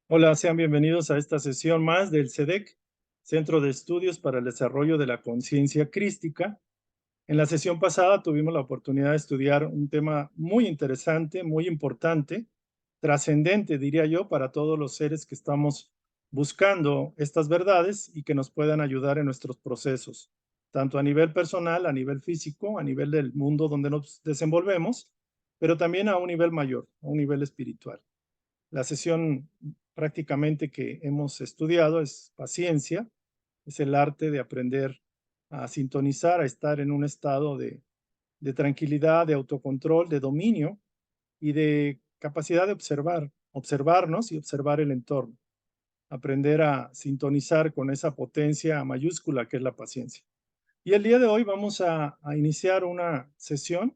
Hola, sean bienvenidos a esta sesión más del CEDEC, Centro de Estudios para el Desarrollo de la Conciencia Crística. En la sesión pasada tuvimos la oportunidad de estudiar un tema muy interesante, muy importante, trascendente, diría yo, para todos los seres que estamos buscando estas verdades y que nos puedan ayudar en nuestros procesos, tanto a nivel personal, a nivel físico, a nivel del mundo donde nos desenvolvemos, pero también a un nivel mayor, a un nivel espiritual. La sesión prácticamente que hemos estudiado es paciencia, es el arte de aprender a sintonizar, a estar en un estado de tranquilidad, de autocontrol, de dominio y de capacidad de observar, observarnos y observar el entorno, aprender a sintonizar con esa potencia mayúscula que es la paciencia. Y el día de hoy vamos a iniciar una sesión,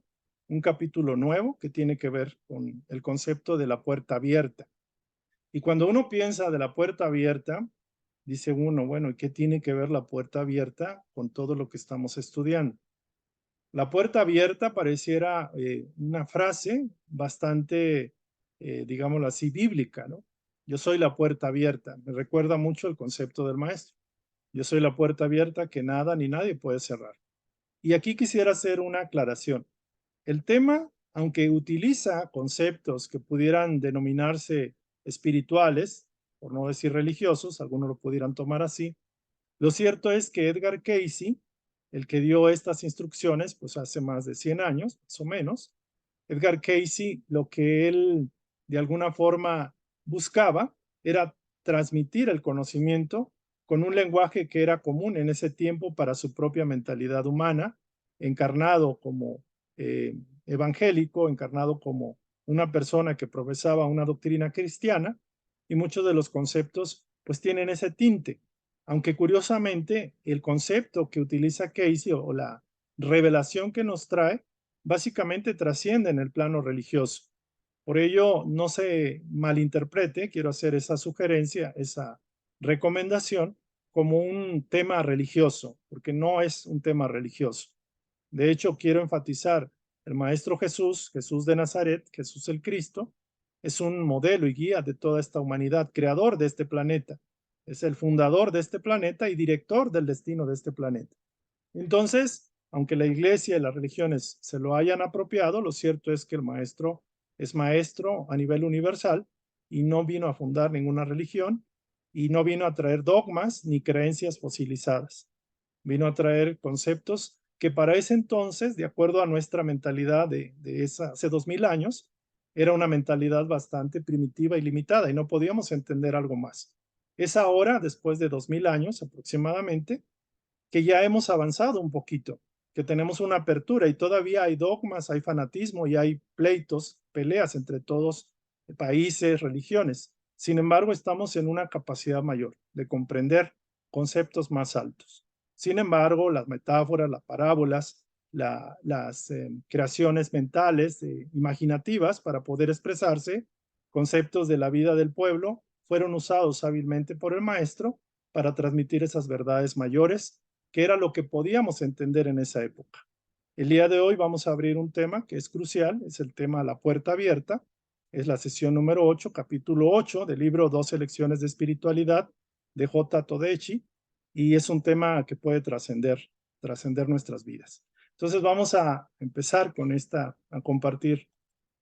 un capítulo nuevo que tiene que ver con el concepto de la puerta abierta. Y cuando uno piensa de la puerta abierta, dice uno, bueno, ¿y qué tiene que ver la puerta abierta con todo lo que estamos estudiando? La puerta abierta pareciera una frase bastante, digámoslo así, bíblica, ¿no? Yo soy la puerta abierta. Me recuerda mucho el concepto del maestro. Yo soy la puerta abierta que nada ni nadie puede cerrar. Y aquí quisiera hacer una aclaración. El tema, aunque utiliza conceptos que pudieran denominarse espirituales, por no decir religiosos, algunos lo pudieran tomar así, lo cierto es que Edgar Cayce, el que dio estas instrucciones, pues hace más de 100 años, más o menos, Edgar Cayce, lo que él de alguna forma buscaba era transmitir el conocimiento con un lenguaje que era común en ese tiempo para su propia mentalidad humana, encarnado como evangélico, encarnado como una persona que profesaba una doctrina cristiana, y muchos de los conceptos pues tienen ese tinte, aunque curiosamente el concepto que utiliza Cayce o la revelación que nos trae básicamente trasciende en el plano religioso. Por ello, no se malinterprete, quiero hacer esa sugerencia, esa recomendación como un tema religioso, porque no es un tema religioso. De hecho, quiero enfatizar, el Maestro Jesús, Jesús de Nazaret, Jesús el Cristo, es un modelo y guía de toda esta humanidad, creador de este planeta. Es el fundador de este planeta y director del destino de este planeta. Entonces, aunque la iglesia y las religiones se lo hayan apropiado, lo cierto es que el maestro es maestro a nivel universal y no vino a fundar ninguna religión y no vino a traer dogmas ni creencias fosilizadas. Vino a traer conceptos que para ese entonces, de acuerdo a nuestra mentalidad hace 2000 años, era una mentalidad bastante primitiva y limitada y no podíamos entender algo más. Es ahora, después de 2000 años aproximadamente, que ya hemos avanzado un poquito, que tenemos una apertura y todavía hay dogmas, hay fanatismo y hay pleitos, peleas entre todos países, religiones. Sin embargo, estamos en una capacidad mayor de comprender conceptos más altos. Sin embargo, las metáforas, las parábolas, las creaciones mentales, imaginativas para poder expresarse, conceptos de la vida del pueblo, fueron usados hábilmente por el maestro para transmitir esas verdades mayores que era lo que podíamos entender en esa época. El día de hoy vamos a abrir un tema que es crucial, es el tema La Puerta Abierta, es la sesión número 8, capítulo 8 del libro 12 lecciones de espiritualidad de J. Todechi, y es un tema que puede trascender nuestras vidas. Entonces vamos a empezar con a compartir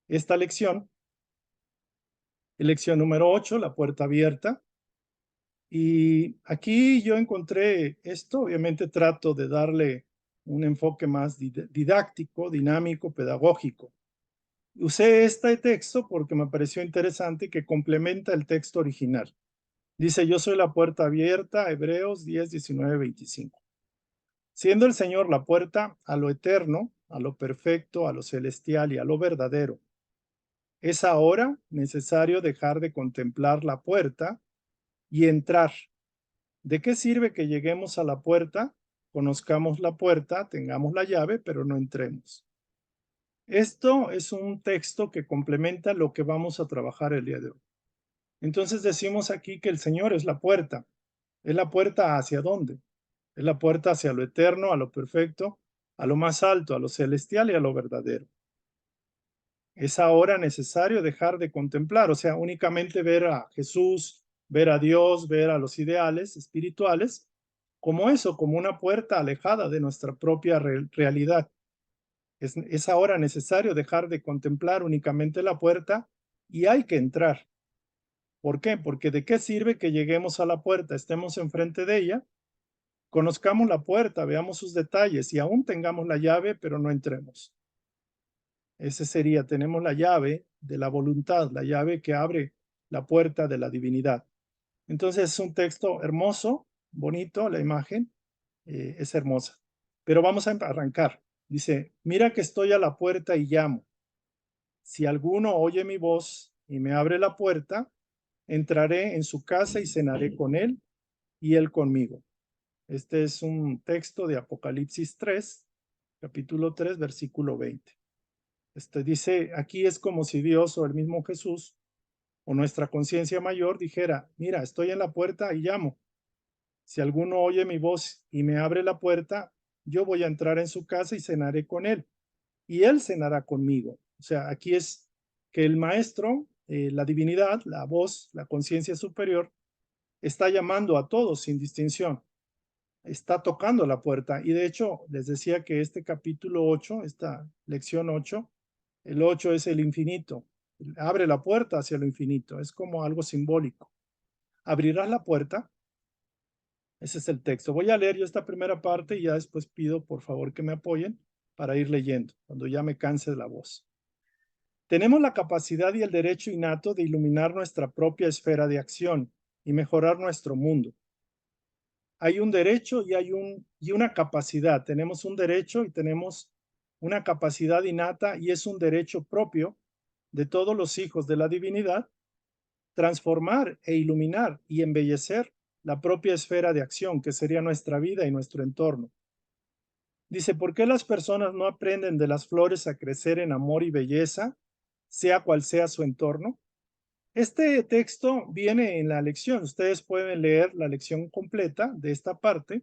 esta lección. Lección número 8, La Puerta Abierta. Y aquí yo encontré esto, obviamente trato de darle un enfoque más didáctico, dinámico, pedagógico. Usé este texto porque me pareció interesante que complementa el texto original. Dice, yo soy la puerta abierta, Hebreos 10, 19, 25. Siendo el Señor la puerta a lo eterno, a lo perfecto, a lo celestial y a lo verdadero, es ahora necesario dejar de contemplar la puerta y entrar. ¿De qué sirve que lleguemos a la puerta, conozcamos la puerta, tengamos la llave, pero no entremos? Esto es un texto que complementa lo que vamos a trabajar el día de hoy. Entonces decimos aquí que el Señor es la puerta. ¿Es la puerta hacia dónde? Es la puerta hacia lo eterno, a lo perfecto, a lo más alto, a lo celestial y a lo verdadero. Es ahora necesario dejar de contemplar, o sea, únicamente ver a Jesús, ver a Dios, ver a los ideales espirituales, como eso, como una puerta alejada de nuestra propia realidad. Es ahora necesario dejar de contemplar únicamente la puerta y hay que entrar. ¿Por qué? Porque ¿de qué sirve que lleguemos a la puerta, estemos enfrente de ella, conozcamos la puerta, veamos sus detalles y aún tengamos la llave, pero no entremos? Ese sería, tenemos la llave de la voluntad, la llave que abre la puerta de la divinidad. Entonces es un texto hermoso, bonito, la imagen es hermosa. Pero vamos a arrancar. Dice, mira que estoy a la puerta y llamo. Si alguno oye mi voz y me abre la puerta, entraré en su casa y cenaré con él y él conmigo. Este es un texto de Apocalipsis 3, capítulo 3, versículo 20. Dice, aquí es como si Dios o el mismo Jesús o nuestra conciencia mayor dijera, mira, estoy en la puerta y llamo. Si alguno oye mi voz y me abre la puerta, yo voy a entrar en su casa y cenaré con él y él cenará conmigo. O sea, aquí es que el maestro, la divinidad, la voz, la conciencia superior, está llamando a todos sin distinción. Está tocando la puerta. Y de hecho, les decía que este capítulo 8, esta lección 8, el 8 es el infinito. Abre la puerta hacia lo infinito. Es como algo simbólico. Abrirás la puerta. Ese es el texto. Voy a leer yo esta primera parte y ya después pido por favor que me apoyen para ir leyendo, cuando ya me canse de la voz. Tenemos la capacidad y el derecho innato de iluminar nuestra propia esfera de acción y mejorar nuestro mundo. Hay un derecho y una capacidad. Tenemos un derecho y tenemos una capacidad innata y es un derecho propio de todos los hijos de la divinidad transformar e iluminar y embellecer la propia esfera de acción que sería nuestra vida y nuestro entorno. Dice, ¿por qué las personas no aprenden de las flores a crecer en amor y belleza, sea cual sea su entorno? Este texto viene en la lección. Ustedes pueden leer la lección completa de esta parte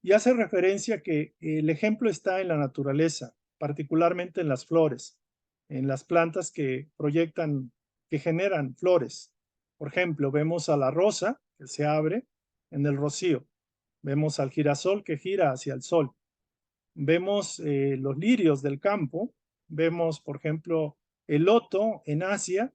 y hace referencia que el ejemplo está en la naturaleza, particularmente en las flores, en las plantas que proyectan, que generan flores. Por ejemplo, vemos a la rosa que se abre en el rocío. Vemos al girasol que gira hacia el sol. Vemos los lirios del campo. Vemos, por ejemplo, el loto en Asia,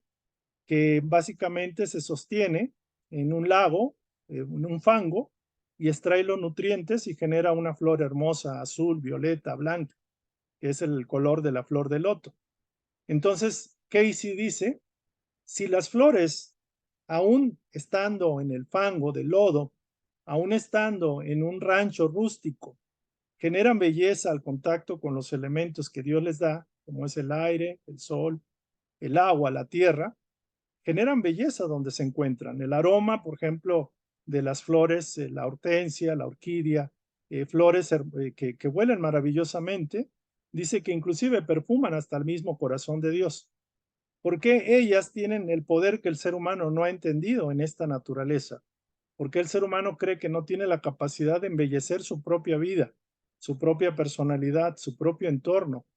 que básicamente se sostiene en un lago, en un fango, y extrae los nutrientes y genera una flor hermosa, azul, violeta, blanca, que es el color de la flor de loto. Entonces, Casey dice, si las flores, aún estando en el fango del lodo, aún estando en un rancho rústico, generan belleza al contacto con los elementos que Dios les da, como es el aire, el sol, el agua, la tierra, generan belleza donde se encuentran. El aroma, por ejemplo, de las flores, la hortensia, la orquídea, flores que huelen maravillosamente, dice que inclusive perfuman hasta el mismo corazón de Dios. Porque ellas tienen el poder que el ser humano no ha entendido en esta naturaleza. Porque el ser humano cree que no tiene la capacidad de embellecer su propia vida, su propia personalidad, su propio entorno.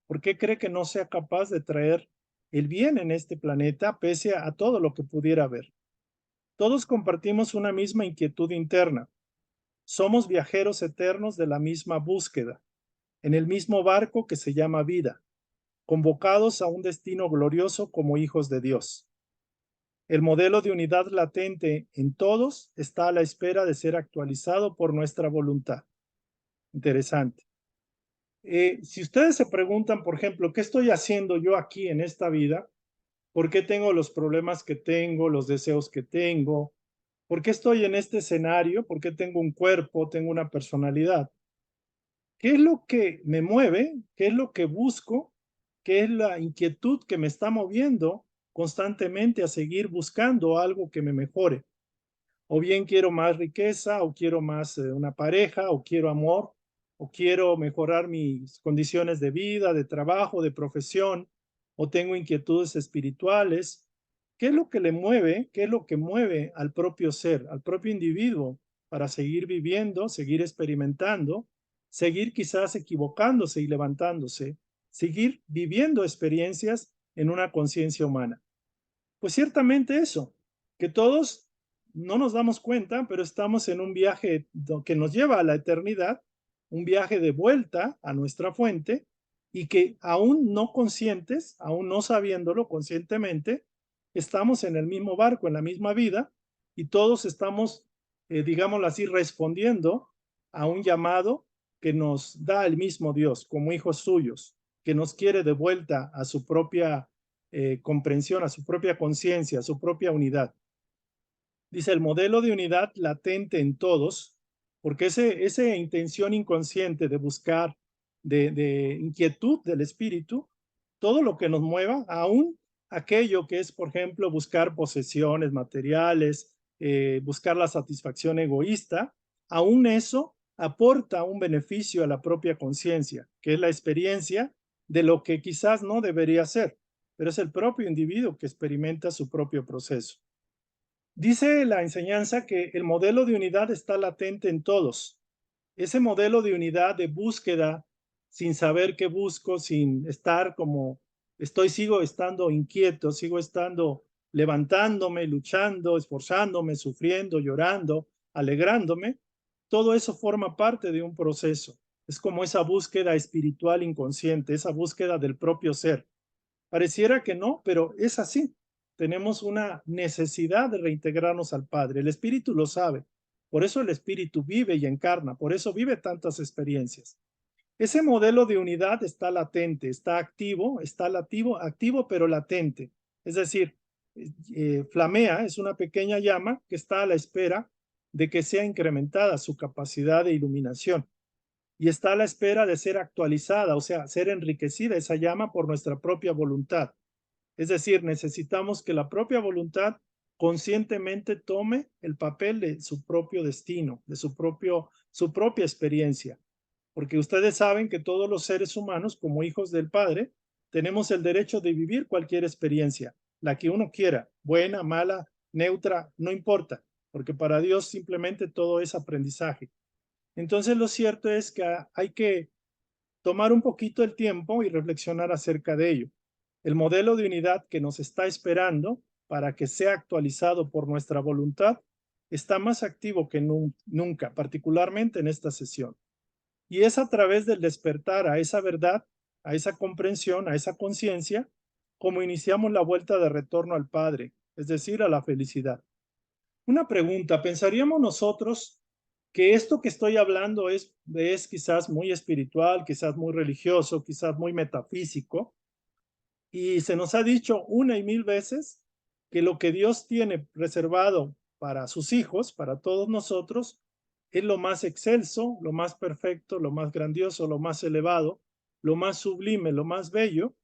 ¿Por qué cree que no sea capaz de traer el bien en este planeta pese a todo lo que pudiera haber? Todos compartimos una misma inquietud interna. Somos viajeros eternos de la misma búsqueda, en el mismo barco que se llama vida, convocados a un destino glorioso como hijos de Dios. El modelo de unidad latente en todos está a la espera de ser actualizado por nuestra voluntad. Interesante. Si ustedes se preguntan, por ejemplo, ¿qué estoy haciendo yo aquí en esta vida? ¿Por qué tengo los problemas que tengo, los deseos que tengo? ¿Por qué estoy en este escenario? ¿Por qué tengo un cuerpo, tengo una personalidad? ¿Qué es lo que me mueve? ¿Qué es lo que busco? ¿Qué es la inquietud que me está moviendo constantemente a seguir buscando algo que me mejore? O bien quiero más riqueza, o quiero más una pareja, o quiero amor, o quiero mejorar mis condiciones de vida, de trabajo, de profesión, o tengo inquietudes espirituales. ¿Qué es lo que le mueve? ¿Qué es lo que mueve al propio ser, al propio individuo para seguir viviendo, seguir experimentando, seguir quizás equivocándose y levantándose, seguir viviendo experiencias en una conciencia humana? Pues ciertamente eso, que todos no nos damos cuenta, pero estamos en un viaje que nos lleva a la eternidad, un viaje de vuelta a nuestra fuente, y que aún no conscientes, aún no sabiéndolo conscientemente, estamos en el mismo barco, en la misma vida, y todos estamos, digámoslo así, respondiendo a un llamado que nos da el mismo Dios como hijos suyos, que nos quiere de vuelta a su propia comprensión, a su propia conciencia, a su propia unidad. Dice el modelo de unidad latente en todos, porque esa intención inconsciente de buscar, de inquietud del espíritu, todo lo que nos mueva, aún aquello que es, por ejemplo, buscar posesiones materiales, buscar la satisfacción egoísta, aún eso aporta un beneficio a la propia conciencia, que es la experiencia de lo que quizás no debería ser, pero es el propio individuo que experimenta su propio proceso. Dice la enseñanza que el modelo de unidad está latente en todos. Ese modelo de unidad, de búsqueda, sin saber qué busco, sin estar como sigo estando inquieto, sigo estando levantándome, luchando, esforzándome, sufriendo, llorando, alegrándome. Todo eso forma parte de un proceso. Es como esa búsqueda espiritual inconsciente, esa búsqueda del propio ser. Pareciera que no, pero es así. Tenemos una necesidad de reintegrarnos al Padre. El Espíritu lo sabe. Por eso el Espíritu vive y encarna. Por eso vive tantas experiencias. Ese modelo de unidad está latente, está activo pero latente. Es decir, flamea, es una pequeña llama que está a la espera de que sea incrementada su capacidad de iluminación y está a la espera de ser actualizada, o sea, ser enriquecida esa llama por nuestra propia voluntad. Es decir, necesitamos que la propia voluntad conscientemente tome el papel de su propio destino, de su propia experiencia. Porque ustedes saben que todos los seres humanos, como hijos del Padre, tenemos el derecho de vivir cualquier experiencia, la que uno quiera, buena, mala, neutra, no importa, porque para Dios simplemente todo es aprendizaje. Entonces lo cierto es que hay que tomar un poquito el tiempo y reflexionar acerca de ello. El modelo de unidad que nos está esperando para que sea actualizado por nuestra voluntad está más activo que nunca, particularmente en esta sesión. Y es a través del despertar a esa verdad, a esa comprensión, a esa conciencia, como iniciamos la vuelta de retorno al Padre, es decir, a la felicidad. Una pregunta, ¿pensaríamos nosotros que esto que estoy hablando es quizás muy espiritual, quizás muy religioso, quizás muy metafísico? Y se nos ha dicho una y mil veces que lo que Dios tiene reservado para sus hijos, para todos nosotros, es lo más excelso, lo más perfecto, lo más grandioso, lo más elevado, lo más sublime, lo más bello.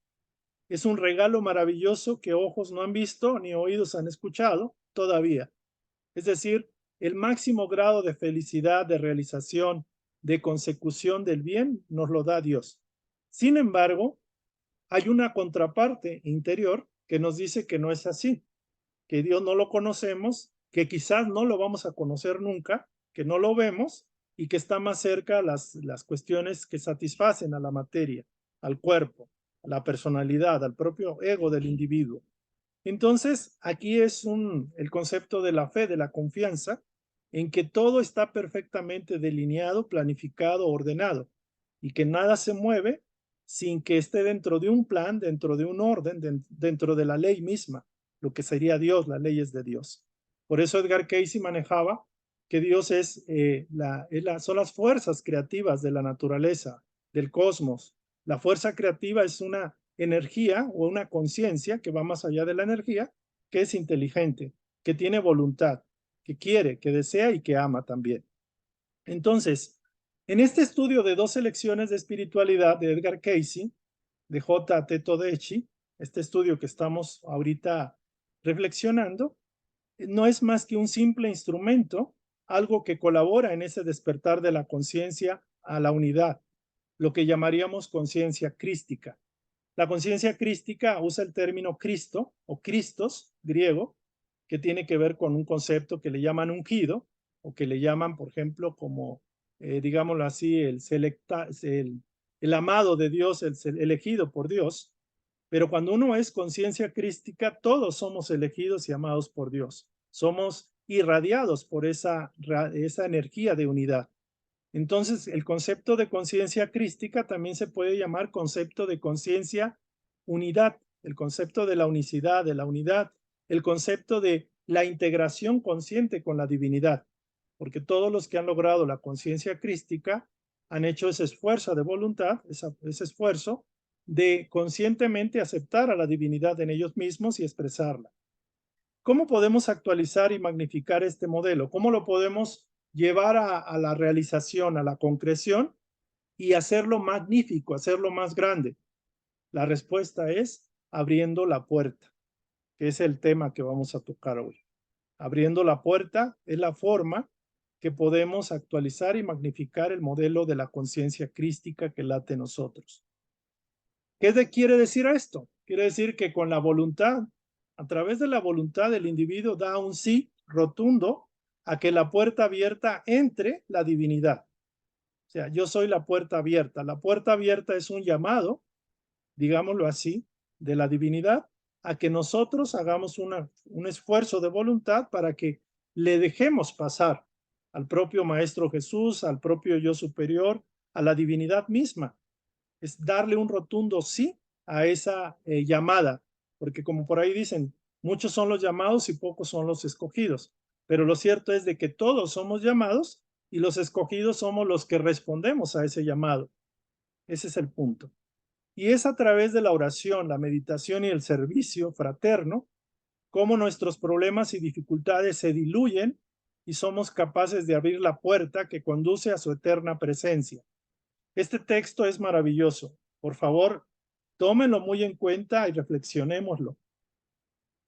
Es un regalo maravilloso que ojos no han visto ni oídos han escuchado todavía. Es decir, el máximo grado de felicidad, de realización, de consecución del bien nos lo da Dios. Sin embargo, hay una contraparte interior que nos dice que no es así, que Dios no lo conocemos, que quizás no lo vamos a conocer nunca, que no lo vemos y que está más cerca a las cuestiones que satisfacen a la materia, al cuerpo, a la personalidad, al propio ego del individuo. Entonces, aquí es el concepto de la fe, de la confianza, en que todo está perfectamente delineado, planificado, ordenado, y que nada se mueve sin que esté dentro de un plan, dentro de un orden, dentro de la ley misma, lo que sería Dios, las leyes de Dios. Por eso Edgar Cayce manejaba que Dios son las fuerzas creativas de la naturaleza, del cosmos. La fuerza creativa es una energía o una conciencia que va más allá de la energía, que es inteligente, que tiene voluntad, que quiere, que desea y que ama también. Entonces, en este estudio de 12 lecciones de espiritualidad de Edgar Cayce, de J.T. Todeschi, este estudio que estamos ahorita reflexionando, no es más que un simple instrumento, algo que colabora en ese despertar de la conciencia a la unidad, lo que llamaríamos conciencia crística. La conciencia crística usa el término Cristo o Christos griego, que tiene que ver con un concepto que le llaman ungido o que le llaman, por ejemplo, como, digámoslo así, el amado de Dios, el elegido por Dios. Pero cuando uno es conciencia crística, todos somos elegidos y amados por Dios. Somos irradiados por esa energía de unidad. Entonces, el concepto de conciencia crística también se puede llamar concepto de conciencia unidad, el concepto de la unicidad, de la unidad, el concepto de la integración consciente con la divinidad, porque todos los que han logrado la conciencia crística han hecho ese esfuerzo de voluntad, ese esfuerzo de conscientemente aceptar a la divinidad en ellos mismos y expresarla. ¿Cómo podemos actualizar y magnificar este modelo? ¿Cómo lo podemos llevar a la realización, a la concreción y hacerlo magnífico, hacerlo más grande? La respuesta es abriendo la puerta, que es el tema que vamos a tocar hoy. Abriendo la puerta es la forma que podemos actualizar y magnificar el modelo de la conciencia crística que late en nosotros. ¿Qué quiere decir esto? Quiere decir que con la voluntad, a través de la voluntad, el individuo da un sí rotundo a que la puerta abierta entre la divinidad. O sea, yo soy la puerta abierta. La puerta abierta es un llamado, digámoslo así, de la divinidad a que nosotros hagamos un esfuerzo de voluntad para que le dejemos pasar al propio Maestro Jesús, al propio yo superior, a la divinidad misma. Es darle un rotundo sí a esa llamada, porque como por ahí dicen, muchos son los llamados y pocos son los escogidos, pero lo cierto es de que todos somos llamados y los escogidos somos los que respondemos a ese llamado. Ese es el punto. Y es a través de la oración, la meditación y el servicio fraterno cómo nuestros problemas y dificultades se diluyen y somos capaces de abrir la puerta que conduce a su eterna presencia. Este texto es maravilloso. Por favor, tómenlo muy en cuenta y reflexionémoslo.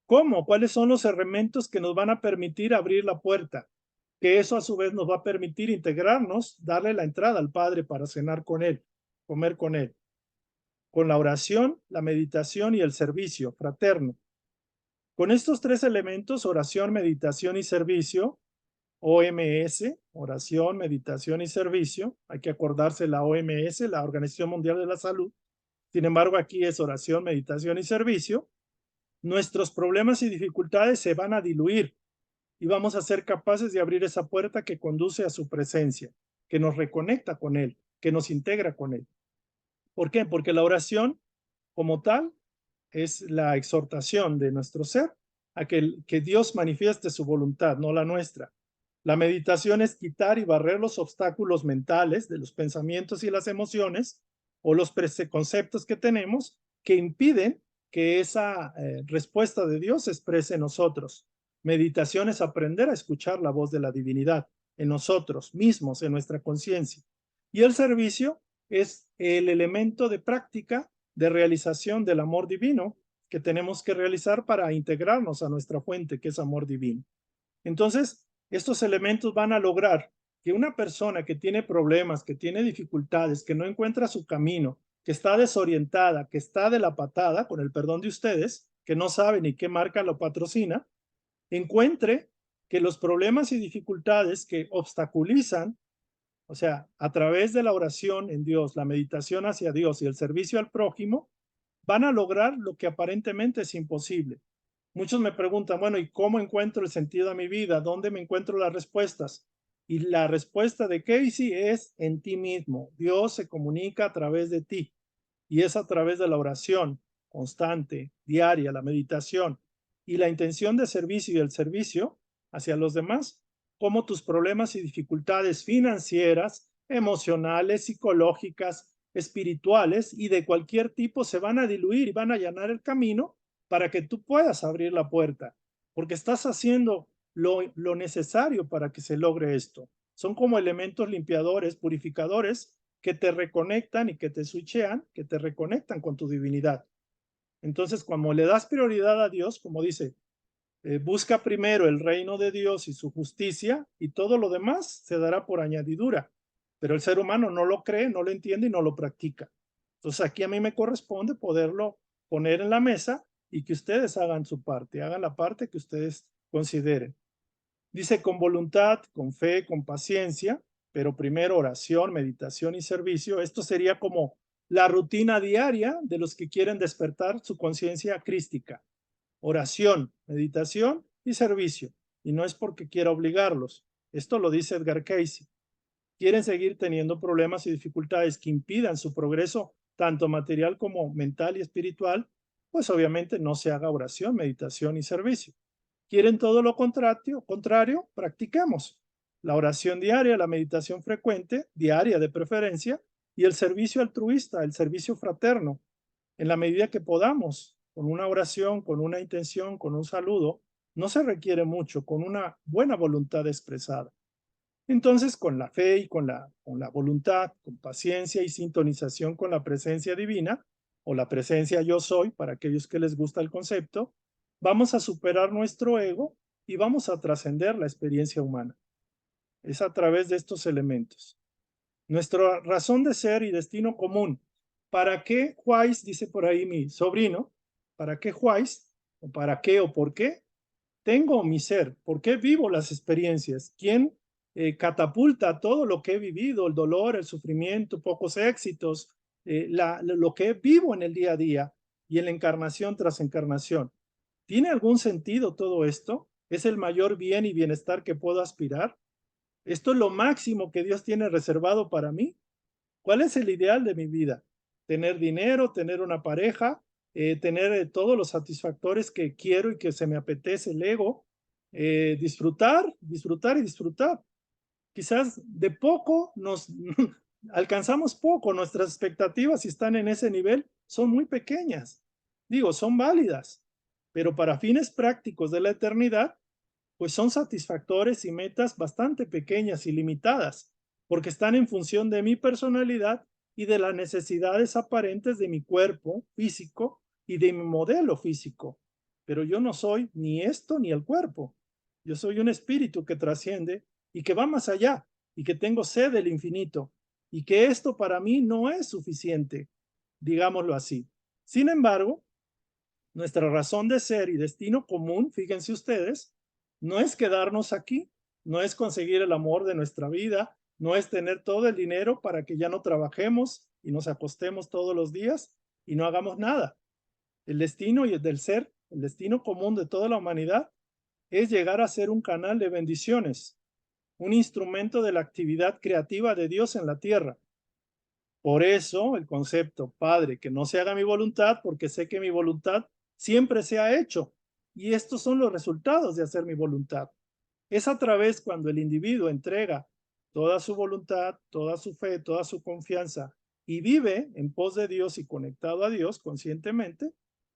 ¿Cómo? ¿Cuáles son los elementos que nos van a permitir abrir la puerta? Que eso a su vez nos va a permitir integrarnos, darle la entrada al Padre para cenar con Él, comer con Él. Con la oración, la meditación y el servicio fraterno. Con estos tres elementos, oración, meditación y servicio, OMS, oración, meditación y servicio, hay que acordarse la OMS, la Organización Mundial de la Salud. Sin embargo, aquí es oración, meditación y servicio. Nuestros problemas y dificultades se van a diluir y vamos a ser capaces de abrir esa puerta que conduce a su presencia, que nos reconecta con Él, que nos integra con Él. ¿Por qué? Porque la oración, como tal, es la exhortación de nuestro ser a que Dios manifieste su voluntad, no la nuestra. La meditación es quitar y barrer los obstáculos mentales de los pensamientos y las emociones o los preconceptos que tenemos que impiden que esa respuesta de Dios se exprese en nosotros. Meditación es aprender a escuchar la voz de la divinidad en nosotros mismos, en nuestra conciencia. Y el servicio es el elemento de práctica de realización del amor divino que tenemos que realizar para integrarnos a nuestra fuente, que es amor divino. Entonces, estos elementos van a lograr que una persona que tiene problemas, que tiene dificultades, que no encuentra su camino, que está desorientada, que está de la patada, con el perdón de ustedes, que no sabe ni qué marca lo patrocina, encuentre que los problemas y dificultades que obstaculizan, o sea, a través de la oración en Dios, la meditación hacia Dios y el servicio al prójimo, van a lograr lo que aparentemente es imposible. Muchos me preguntan, bueno, ¿y cómo encuentro el sentido a mi vida? ¿Dónde me encuentro las respuestas? Y la respuesta de Casey es en ti mismo. Dios se comunica a través de ti y es a través de la oración constante, diaria, la meditación y la intención de servicio y el servicio hacia los demás, como tus problemas y dificultades financieras, emocionales, psicológicas, espirituales y de cualquier tipo se van a diluir y van a allanar el camino para que tú puedas abrir la puerta, porque estás haciendo lo necesario para que se logre esto. Son como elementos limpiadores, purificadores, que te reconectan y que te switchean, que te reconectan con tu divinidad. Entonces, como le das prioridad a Dios, como dice, busca primero el reino de Dios y su justicia y todo lo demás se dará por añadidura. Pero el ser humano no lo cree, no lo entiende y no lo practica. Entonces aquí a mí me corresponde poderlo poner en la mesa y que ustedes hagan su parte, hagan la parte que ustedes consideren. Dice con voluntad, con fe, con paciencia, pero primero oración, meditación y servicio. Esto sería como la rutina diaria de los que quieren despertar su conciencia crística: oración, meditación y servicio. Y no es porque quiera obligarlos. Esto lo dice Edgar Cayce. Quieren seguir teniendo problemas y dificultades que impidan su progreso, tanto material como mental y espiritual, pues obviamente no se haga oración, meditación y servicio. Quieren todo lo contrario, practiquemos la oración diaria, la meditación frecuente, diaria de preferencia, y el servicio altruista, el servicio fraterno, en la medida que podamos, con una oración, con una intención, con un saludo. No se requiere mucho, con una buena voluntad expresada. Entonces, con la fe y con la voluntad, con paciencia y sintonización con la presencia divina, o la presencia yo soy, para aquellos que les gusta el concepto, vamos a superar nuestro ego y vamos a trascender la experiencia humana. Es a través de estos elementos. Nuestra razón de ser y destino común. ¿Para qué Juárez, dice por ahí mi sobrino, para qué Juárez, o para qué o por qué tengo mi ser? ¿Por qué vivo las experiencias? ¿Quién catapulta todo lo que he vivido, el dolor, el sufrimiento, pocos éxitos, lo que vivo en el día a día y en la encarnación tras encarnación? ¿Tiene algún sentido todo esto? ¿Es el mayor bien y bienestar que puedo aspirar? ¿Esto es lo máximo que Dios tiene reservado para mí? ¿Cuál es el ideal de mi vida? Tener dinero, tener una pareja, tener todos los satisfactores que quiero y que se me apetece el ego, disfrutar, disfrutar y disfrutar. Quizás de poco nos alcanzamos poco, nuestras expectativas, si están en ese nivel, son muy pequeñas. Digo, son válidas, pero para fines prácticos de la eternidad, pues son satisfactores y metas bastante pequeñas y limitadas, porque están en función de mi personalidad y de las necesidades aparentes de mi cuerpo físico y de mi modelo físico. Pero yo no soy ni esto ni el cuerpo. Yo soy un espíritu que trasciende y que va más allá, y que tengo sed del infinito, y que esto para mí no es suficiente, digámoslo así. Sin embargo, nuestra razón de ser y destino común, fíjense ustedes, no es quedarnos aquí, no es conseguir el amor de nuestra vida, no es tener todo el dinero para que ya no trabajemos y nos acostemos todos los días y no hagamos nada. El destino y el del ser, el destino común de toda la humanidad, es llegar a ser un canal de bendiciones, un instrumento de la actividad creativa de Dios en la tierra. Por eso el concepto, Padre, que no se haga mi voluntad, porque sé que mi voluntad siempre se ha hecho. Y estos son los resultados de hacer mi voluntad. Es a través cuando el individuo entrega toda su voluntad, toda su fe, toda su confianza y vive en pos de Dios y conectado a Dios conscientemente,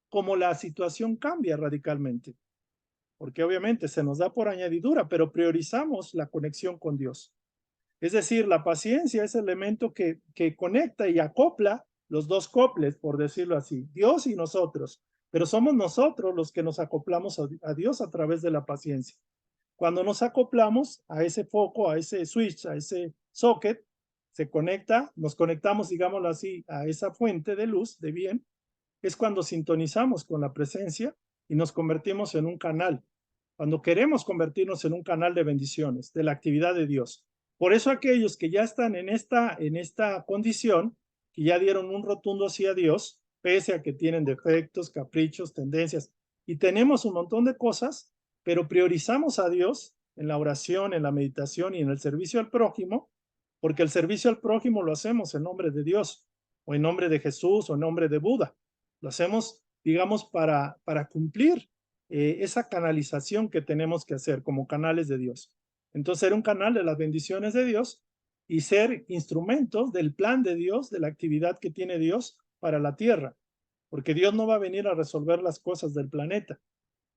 como la situación cambia radicalmente. Porque obviamente se nos da por añadidura, pero priorizamos la conexión con Dios. Es decir, la paciencia es el elemento que conecta y acopla los dos coples, por decirlo así, Dios y nosotros. Pero somos nosotros los que nos acoplamos a Dios a través de la paciencia. Cuando nos acoplamos a ese foco, a ese switch, a ese socket, se conecta, nos conectamos, digámoslo así, a esa fuente de luz, de bien, es cuando sintonizamos con la presencia y nos convertimos en un canal, cuando queremos convertirnos en un canal de bendiciones, de la actividad de Dios. Por eso aquellos que ya están en esta condición, que ya dieron un rotundo sí a Dios, pese a que tienen defectos, caprichos, tendencias, y tenemos un montón de cosas, pero priorizamos a Dios en la oración, en la meditación y en el servicio al prójimo, porque el servicio al prójimo lo hacemos en nombre de Dios, o en nombre de Jesús, o en nombre de Buda. Lo hacemos, digamos, para cumplir esa canalización que tenemos que hacer como canales de Dios. Entonces, ser un canal de las bendiciones de Dios y ser instrumentos del plan de Dios, de la actividad que tiene Dios para la tierra, porque Dios no va a venir a resolver las cosas del planeta.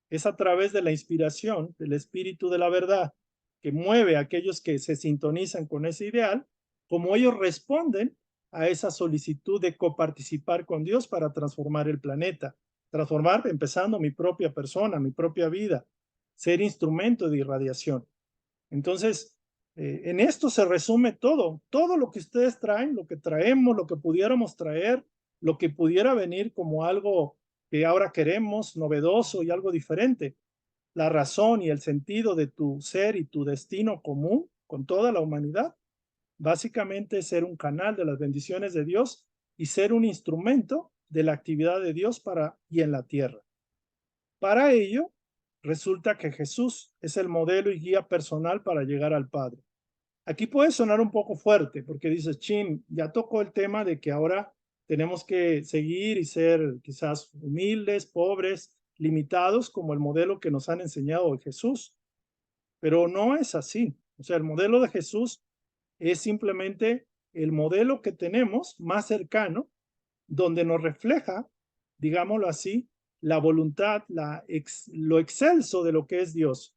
Es a través de la inspiración del Espíritu de la verdad que mueve a aquellos que se sintonizan con ese ideal, como ellos responden a esa solicitud de coparticipar con Dios para transformar el planeta, transformar empezando mi propia persona, mi propia vida, ser instrumento de irradiación. Entonces, en esto se resume todo lo que ustedes traen, lo que traemos, lo que pudiéramos traer, lo que pudiera venir como algo que ahora queremos, novedoso y algo diferente. La razón y el sentido de tu ser y tu destino común con toda la humanidad, básicamente es ser un canal de las bendiciones de Dios y ser un instrumento de la actividad de Dios para y en la tierra. Para ello, resulta que Jesús es el modelo y guía personal para llegar al Padre. Aquí puede sonar un poco fuerte porque dices, chin, ya tocó el tema de que ahora tenemos que seguir y ser quizás humildes, pobres, limitados, como el modelo que nos han enseñado de Jesús. Pero no es así. O sea, el modelo de Jesús es simplemente el modelo que tenemos más cercano, donde nos refleja, digámoslo así, la voluntad, lo excelso de lo que es Dios.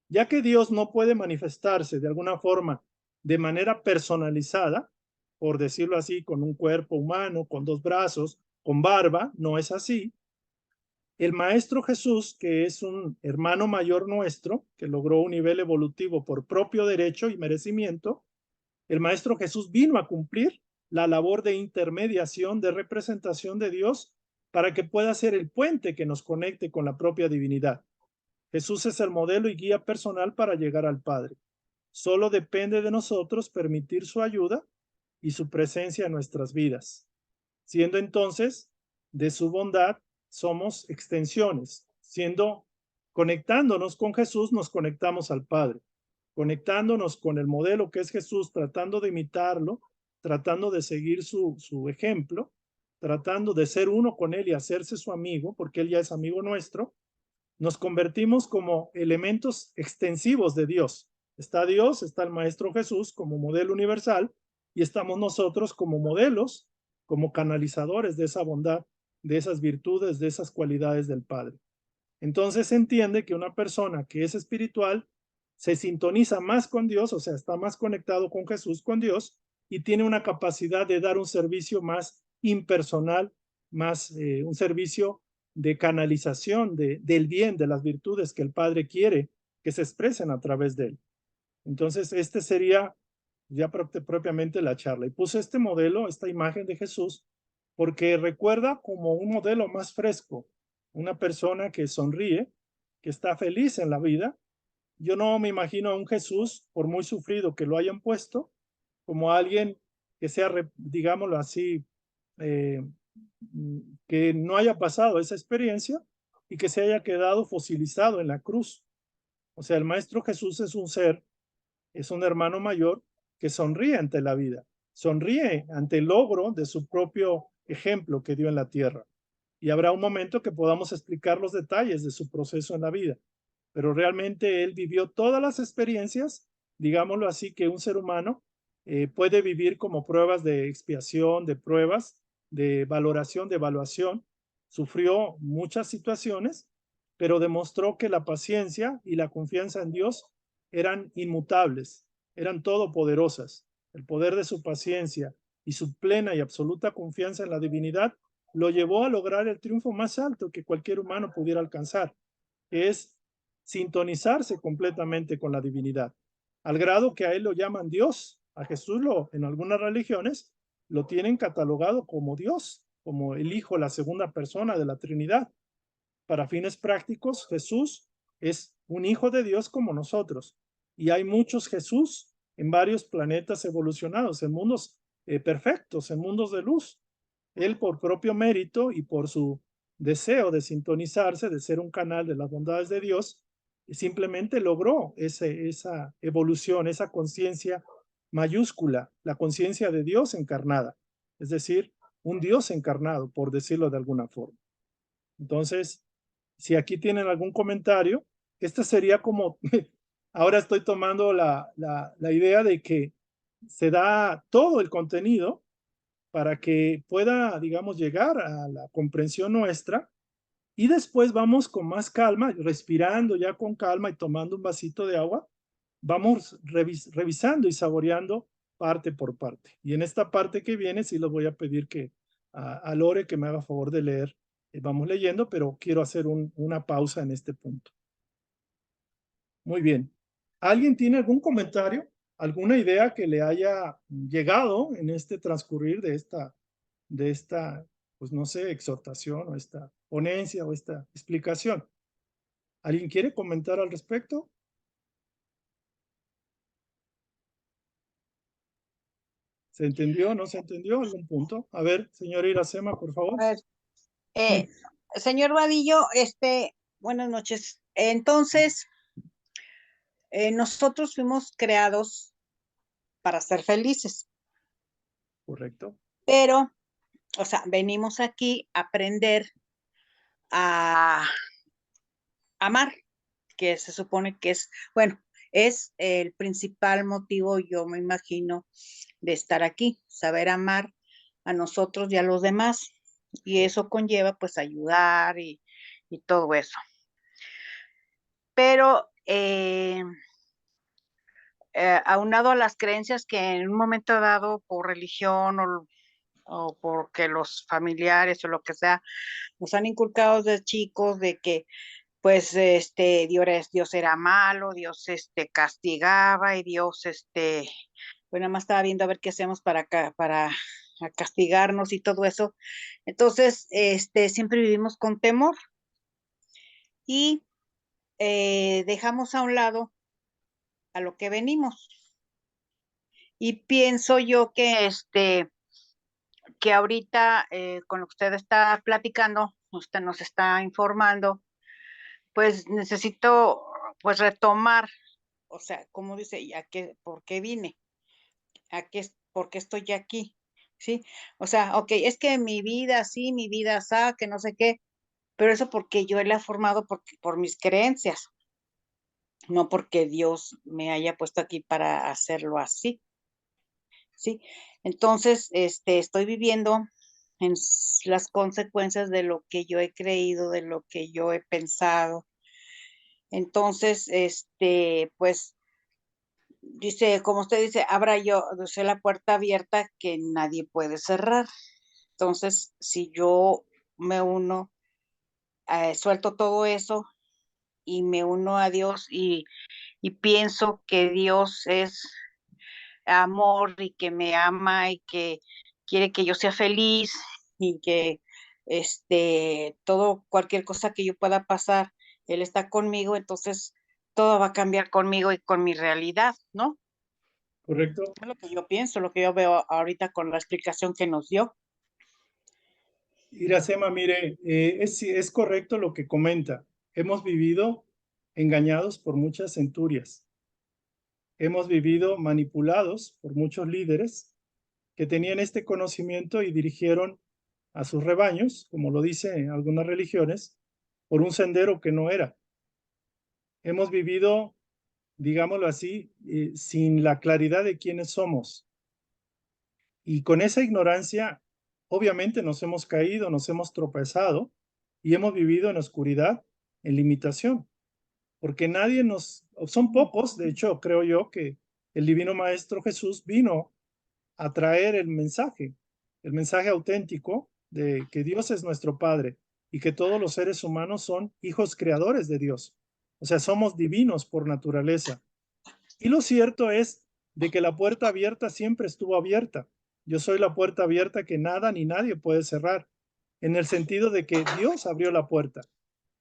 Ya que Dios no puede manifestarse de alguna forma de manera personalizada, por decirlo así, con un cuerpo humano, con dos brazos, con barba, no es así. El Maestro Jesús, que es un hermano mayor nuestro, que logró un nivel evolutivo por propio derecho y merecimiento, el Maestro Jesús vino a cumplir la labor de intermediación, de representación de Dios, para que pueda ser el puente que nos conecte con la propia divinidad. Jesús es el modelo y guía personal para llegar al Padre. Solo depende de nosotros permitir su ayuda y su presencia en nuestras vidas. Siendo entonces de su bondad, somos extensiones. Conectándonos con Jesús, nos conectamos al Padre. Conectándonos con el modelo que es Jesús, tratando de imitarlo, tratando de seguir su ejemplo, tratando de ser uno con Él y hacerse su amigo, porque Él ya es amigo nuestro, nos convertimos como elementos extensivos de Dios. Está Dios, está el Maestro Jesús como modelo universal y estamos nosotros como modelos, como canalizadores de esa bondad, de esas virtudes, de esas cualidades del Padre. Entonces se entiende que una persona que es espiritual se sintoniza más con Dios, o sea, está más conectado con Jesús, con Dios, y tiene una capacidad de dar un servicio más impersonal, más un servicio de canalización del bien, de las virtudes que el Padre quiere que se expresen a través de él. Entonces, este sería ya propiamente la charla. Y puse este modelo, esta imagen de Jesús, porque recuerda como un modelo más fresco, una persona que sonríe, que está feliz en la vida. Yo no me imagino a un Jesús, por muy sufrido que lo hayan puesto, como alguien que sea, digámoslo así, eh, que no haya pasado esa experiencia y que se haya quedado fosilizado en la cruz. O sea, el Maestro Jesús es un ser, es un hermano mayor que sonríe ante la vida, sonríe ante el logro de su propio ejemplo que dio en la tierra. Y habrá un momento que podamos explicar los detalles de su proceso en la vida, pero realmente él vivió todas las experiencias, digámoslo así, que un ser humano puede vivir como pruebas de expiación, de pruebas, de valoración, de evaluación. Sufrió muchas situaciones, pero demostró que la paciencia y la confianza en Dios eran inmutables, eran todopoderosas. El poder de su paciencia y su plena y absoluta confianza en la divinidad lo llevó a lograr el triunfo más alto que cualquier humano pudiera alcanzar, que es sintonizarse completamente con la divinidad, al grado que a él lo llaman Dios. A Jesús en algunas religiones lo tienen catalogado como Dios, como el Hijo, la segunda persona de la Trinidad. Para fines prácticos, Jesús es un hijo de Dios como nosotros. Y hay muchos Jesús en varios planetas evolucionados, en mundos perfectos, en mundos de luz. Él por propio mérito y por su deseo de sintonizarse, de ser un canal de las bondades de Dios, simplemente logró esa evolución, esa conciencia mayúscula, la conciencia de Dios encarnada, es decir, un Dios encarnado, por decirlo de alguna forma. Entonces, si aquí tienen algún comentario, este sería como, ahora estoy tomando la idea de que se da todo el contenido para que pueda, digamos, llegar a la comprensión nuestra y después vamos con más calma, respirando ya con calma y tomando un vasito de agua, vamos revisando y saboreando parte por parte. Y en esta parte que viene sí les voy a pedir que a Lore que me haga favor de leer. Vamos leyendo, pero quiero hacer una pausa en este punto. Muy bien. ¿Alguien tiene algún comentario? ¿Alguna idea que le haya llegado en este transcurrir de esta, pues no sé, exhortación o esta ponencia o esta explicación? ¿Alguien quiere comentar al respecto? ¿Se entendió? ¿No se entendió? ¿Algún punto? A ver, señora Iracema, por A favor. ver, eh, señor Vadillo, buenas noches. Entonces, nosotros fuimos creados para ser felices, Correcto. pero, o sea, venimos aquí a aprender a amar, que se supone que es, bueno, es el principal motivo, yo me imagino, de estar aquí, saber amar a nosotros y a los demás. Y eso conlleva, pues, ayudar y todo eso. Pero aunado a las creencias que en un momento dado por religión o porque los familiares o lo que sea nos han inculcado desde chicos de que pues Dios era malo, Dios castigaba y Dios pues nada más estaba viendo a ver qué hacemos para a castigarnos y todo eso. Entonces, siempre vivimos con temor y dejamos a un lado a lo que venimos. Y pienso yo que que ahorita con lo que usted está platicando, usted nos está informando, pues necesito pues retomar, o sea, como dice, ya que, ¿por qué vine? ¿Por qué estoy aquí? ¿Sí? O sea, ok, es que mi vida sí, mi vida que no sé qué, pero eso porque yo la he formado por mis creencias, no porque Dios me haya puesto aquí para hacerlo así. ¿Sí? Entonces, estoy viviendo las consecuencias de lo que yo he creído, de lo que yo he pensado. Entonces, pues, dice, como usted dice, abra yo, sé la puerta abierta que nadie puede cerrar. Entonces, si yo me uno, suelto todo eso y me uno a Dios y pienso que Dios es amor y que me ama y que quiere que yo sea feliz y que cualquier cosa que yo pueda pasar, Él está conmigo, entonces todo va a cambiar conmigo y con mi realidad, ¿no? Correcto. Es lo que yo pienso, lo que yo veo ahorita con la explicación que nos dio. Iracema, mire, es correcto lo que comenta. Hemos vivido engañados por muchas centurias. Hemos vivido manipulados por muchos líderes que tenían este conocimiento y dirigieron a sus rebaños, como lo dicen algunas religiones, por un sendero que no era. Hemos vivido, digámoslo así, sin la claridad de quiénes somos. Y con esa ignorancia, obviamente nos hemos caído, nos hemos tropezado y hemos vivido en oscuridad, en limitación, porque nadie son pocos, de hecho, creo yo que el Divino Maestro Jesús vino a traer el mensaje auténtico de que Dios es nuestro Padre y que todos los seres humanos son hijos creadores de Dios. O sea, somos divinos por naturaleza. Y lo cierto es de que la puerta abierta siempre estuvo abierta. Yo soy la puerta abierta que nada ni nadie puede cerrar, en el sentido de que Dios abrió la puerta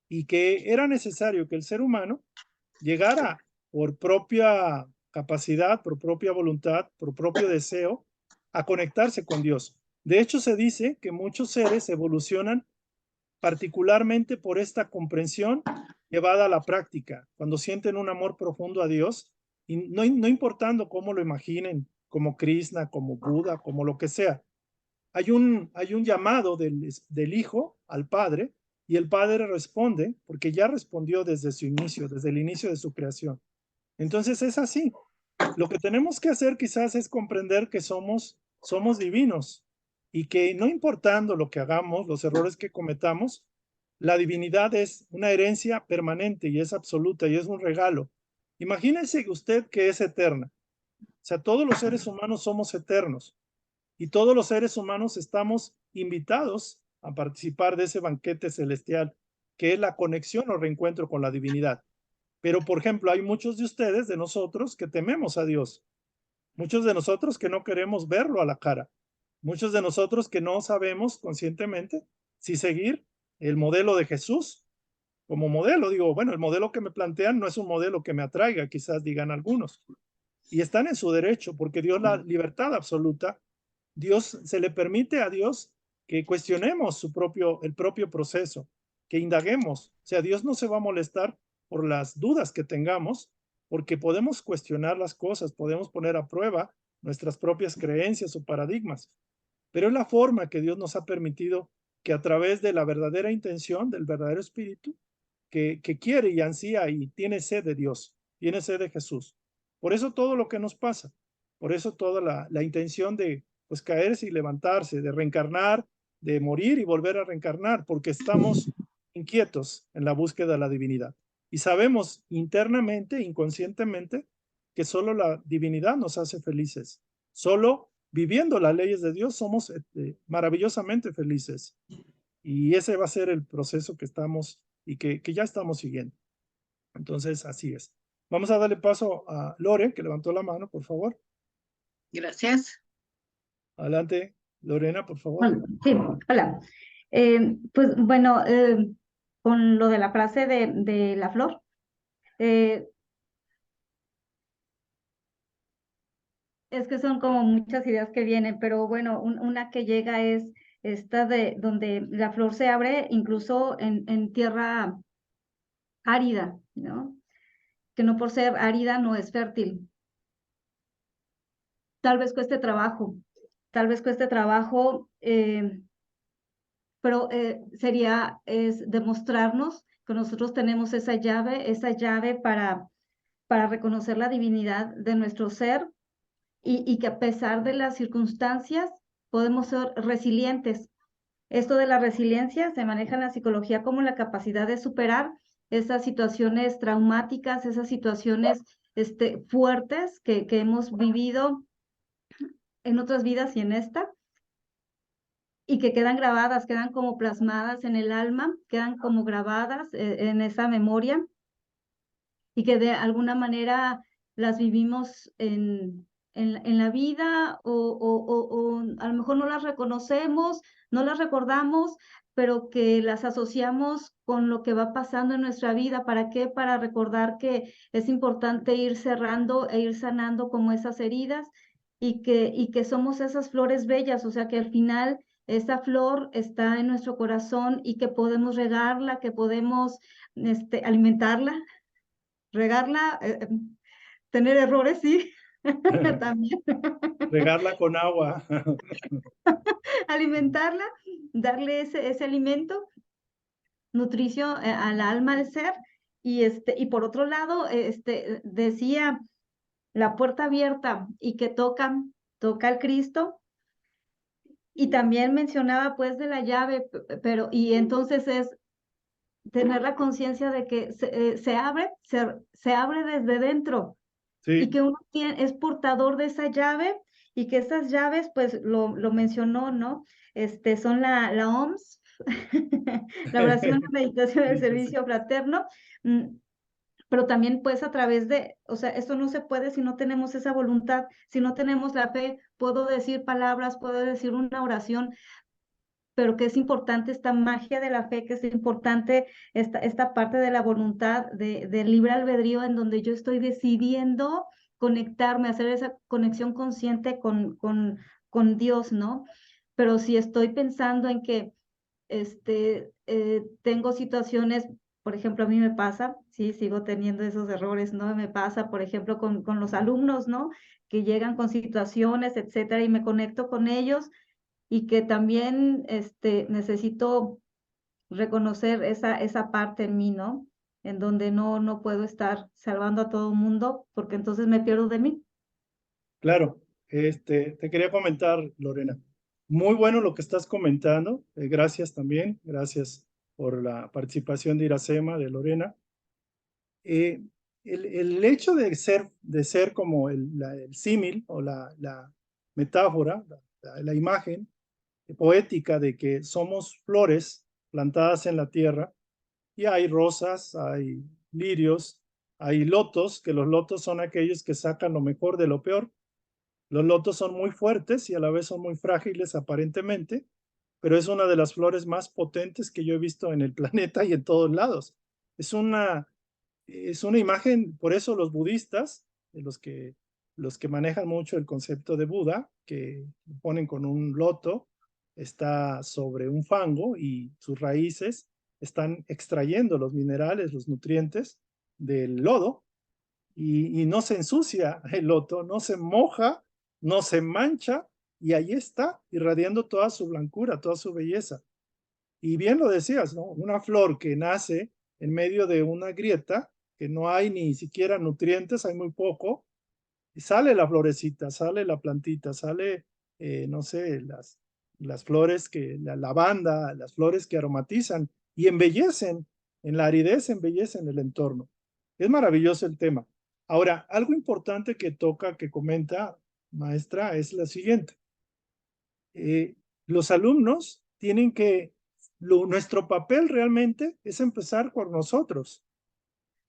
y que era necesario que el ser humano llegara por propia capacidad, por propia voluntad, por propio deseo, a conectarse con Dios. De hecho, se dice que muchos seres evolucionan particularmente por esta comprensión llevada a la práctica, cuando sienten un amor profundo a Dios, y no importando cómo lo imaginen, como Krishna, como Buda, como lo que sea. Hay un llamado del Hijo al Padre, y el Padre responde, porque ya respondió desde su inicio, desde el inicio de su creación. Entonces es así. Lo que tenemos que hacer quizás es comprender que somos divinos y que no importando lo que hagamos, los errores que cometamos, la divinidad es una herencia permanente y es absoluta y es un regalo. Imagínense usted que es eterna. O sea, todos los seres humanos somos eternos y todos los seres humanos estamos invitados a participar de ese banquete celestial, que es la conexión o reencuentro con la divinidad. Pero, por ejemplo, hay muchos de ustedes, de nosotros, que tememos a Dios. Muchos de nosotros que no queremos verlo a la cara. Muchos de nosotros que no sabemos conscientemente si seguir el modelo de Jesús como modelo. Digo, bueno, el modelo que me plantean no es un modelo que me atraiga, quizás digan algunos. Y están en su derecho, porque dio la libertad absoluta Dios, se le permite a Dios que cuestionemos el propio proceso, que indaguemos. O sea, Dios no se va a molestar por las dudas que tengamos, porque podemos cuestionar las cosas, podemos poner a prueba nuestras propias creencias o paradigmas. Pero es la forma que Dios nos ha permitido que a través de la verdadera intención, del verdadero espíritu, que quiere y ansía y tiene sed de Dios, tiene sed de Jesús. Por eso todo lo que nos pasa, por eso toda la intención de pues caerse y levantarse, de reencarnar, de morir y volver a reencarnar, porque estamos inquietos en la búsqueda de la divinidad. Y sabemos internamente, inconscientemente, que solo la divinidad nos hace felices. Solo viviendo las leyes de Dios somos maravillosamente felices. Y ese va a ser el proceso que estamos y que ya estamos siguiendo. Entonces, así es. Vamos a darle paso a Lore, que levantó la mano, por favor. Gracias. Adelante, Lorena, por favor. Hola, sí, hola. Pues bueno, con lo de la frase de la flor, eh, es que son como muchas ideas que vienen, pero bueno, una que llega es esta de donde la flor se abre incluso en tierra árida, ¿no? Que no por ser árida no es fértil. Tal vez cueste trabajo, tal vez cueste trabajo, pero es demostrarnos que nosotros tenemos esa llave para reconocer la divinidad de nuestro ser y que a pesar de las circunstancias podemos ser resilientes. Esto de la resiliencia se maneja en la psicología como la capacidad de superar esas situaciones traumáticas, esas situaciones fuertes que hemos vivido en otras vidas y en esta, y que quedan grabadas, quedan como plasmadas en el alma, quedan como grabadas en esa memoria, y que de alguna manera las vivimos en la vida, o a lo mejor no las reconocemos, no las recordamos, pero que las asociamos con lo que va pasando en nuestra vida. ¿Para qué? Para recordar que es importante ir cerrando e ir sanando como esas heridas, y que somos esas flores bellas, o sea que al final esa flor está en nuestro corazón y que podemos regarla, que podemos alimentarla, regarla, tener errores, sí, también, Regarla con agua. alimentarla, darle ese alimento nutricio al alma, al ser, y por otro lado, decía, la puerta abierta y que toca al Cristo, y también mencionaba pues de la llave, pero, y entonces es tener la conciencia de que se abre desde dentro, y Sí, que uno es portador de esa llave, y que esas llaves, pues lo mencionó, ¿no? Son la OMS, la oración, la meditación del sí, sí, sí. servicio fraterno, mm, pero también pues a través de, o sea, esto no se puede si no tenemos esa voluntad, si no tenemos la fe. Puedo decir palabras, puedo decir una oración, pero que es importante esta magia de la fe, que es importante esta parte de la voluntad, del libre albedrío, en donde yo estoy decidiendo conectarme, hacer esa conexión consciente con Dios, ¿no? Pero si estoy pensando en que tengo situaciones, por ejemplo, a mí me pasa, sí, sigo teniendo esos errores, ¿no? Me pasa, por ejemplo, con los alumnos, ¿no? Que llegan con situaciones, etcétera, y me conecto con ellos, y que también necesito reconocer esa parte en mí, ¿no? En donde no puedo estar salvando a todo el mundo, porque entonces me pierdo de mí. Claro, te quería comentar, Lorena. Muy bueno lo que estás comentando. Gracias también. Gracias por la participación de Iracema, de Lorena. Eh, el hecho de ser como el símil o la metáfora, la imagen poética de que somos flores plantadas en la tierra, y hay rosas, hay lirios, hay lotos, que los lotos son aquellos que sacan lo mejor de lo peor. Los lotos son muy fuertes y a la vez son muy frágiles aparentemente, pero es una de las flores más potentes que yo he visto en el planeta y en todos lados. Es una, es una imagen, por eso los budistas, de los que los que manejan mucho el concepto de Buda, que lo ponen con un loto, está sobre un fango y sus raíces están extrayendo los minerales, los nutrientes del lodo, y no se ensucia el loto, no se moja, no se mancha, y ahí está, irradiando toda su blancura, toda su belleza. Y bien lo decías, ¿no? Una flor que nace en medio de una grieta, que no hay ni siquiera nutrientes, hay muy poco, y sale la florecita, sale la plantita, sale, no sé, las flores que, la lavanda, las flores que aromatizan y embellecen, en la aridez embellecen el entorno. Es maravilloso el tema. Ahora, algo importante que toca, que comenta, maestra, es la siguiente. Los alumnos tienen que, nuestro papel realmente es empezar por nosotros.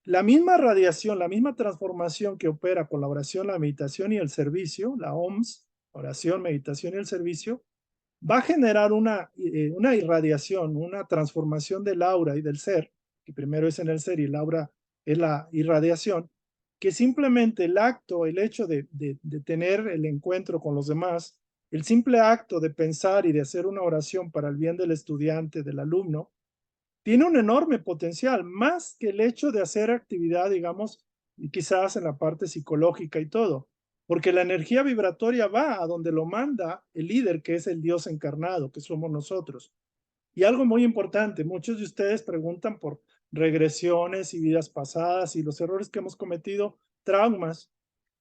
La misma radiación, la misma transformación que opera con la oración, la meditación y el servicio, la OMS, oración, meditación y el servicio, va a generar una irradiación, una transformación del aura y del ser, que primero es en el ser y el aura es la irradiación, que simplemente el acto, el hecho de tener el encuentro con los demás, el simple acto de pensar y de hacer una oración para el bien del estudiante, del alumno, tiene un enorme potencial, más que el hecho de hacer actividad, digamos, y quizás en la parte psicológica y todo, porque la energía vibratoria va a donde lo manda el líder, que es el Dios encarnado, que somos nosotros. Y algo muy importante, muchos de ustedes preguntan por regresiones y vidas pasadas y los errores que hemos cometido, traumas.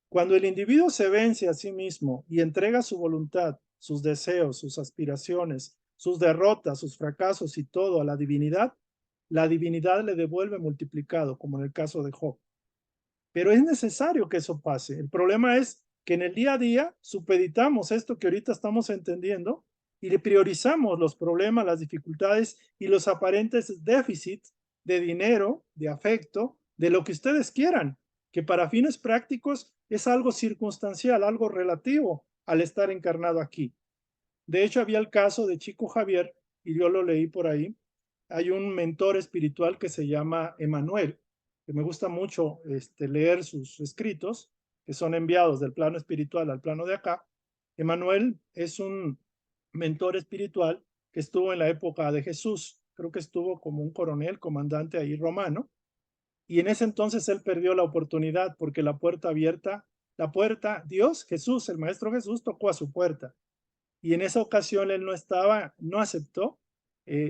Cuando el individuo se vence a sí mismo y entrega su voluntad, sus deseos, sus aspiraciones, sus derrotas, sus fracasos y todo a la divinidad le devuelve multiplicado, como en el caso de Job. Pero es necesario que eso pase. El problema es que en el día a día supeditamos esto que ahorita estamos entendiendo y le priorizamos los problemas, las dificultades y los aparentes déficits de dinero, de afecto, de lo que ustedes quieran, que para fines prácticos es algo circunstancial, algo relativo al estar encarnado aquí. De hecho, había el caso de Chico Javier, y yo lo leí por ahí. Hay un mentor espiritual que se llama Emanuel, que me gusta mucho leer sus escritos, que son enviados del plano espiritual al plano de acá. Emanuel es un mentor espiritual que estuvo en la época de Jesús, creo que estuvo como un coronel, comandante ahí romano, y en ese entonces él perdió la oportunidad porque la puerta abierta, la puerta, Dios, Jesús, el Maestro Jesús tocó a su puerta y en esa ocasión él no estaba, no aceptó,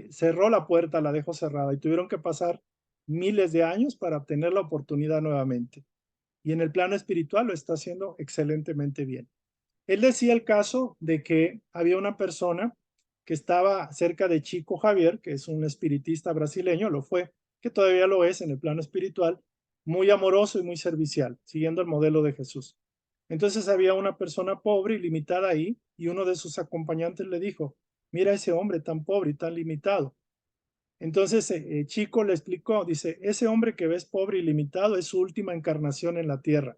cerró la puerta, la dejó cerrada y tuvieron que pasar miles de años para obtener la oportunidad nuevamente. Y en el plano espiritual lo está haciendo excelentemente bien. Él decía el caso de que había una persona que estaba cerca de Chico Javier, que es un espiritista brasileño, lo fue, que todavía lo es en el plano espiritual, muy amoroso y muy servicial, siguiendo el modelo de Jesús. Entonces había una persona pobre y limitada ahí, y uno de sus acompañantes le dijo, mira ese hombre tan pobre y tan limitado. Entonces Chico le explicó, dice, ese hombre que ves pobre y limitado es su última encarnación en la tierra,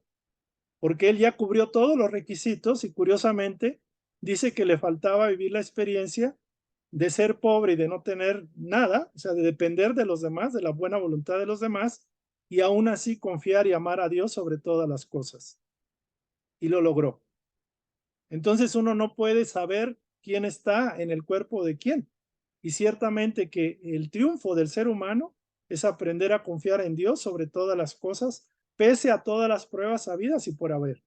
porque él ya cubrió todos los requisitos y curiosamente dice que le faltaba vivir la experiencia de ser pobre y de no tener nada, o sea, de depender de los demás, de la buena voluntad de los demás, y aún así confiar y amar a Dios sobre todas las cosas. Y lo logró. Entonces uno no puede saber quién está en el cuerpo de quién. Y ciertamente que el triunfo del ser humano es aprender a confiar en Dios sobre todas las cosas, pese a todas las pruebas habidas y por haber.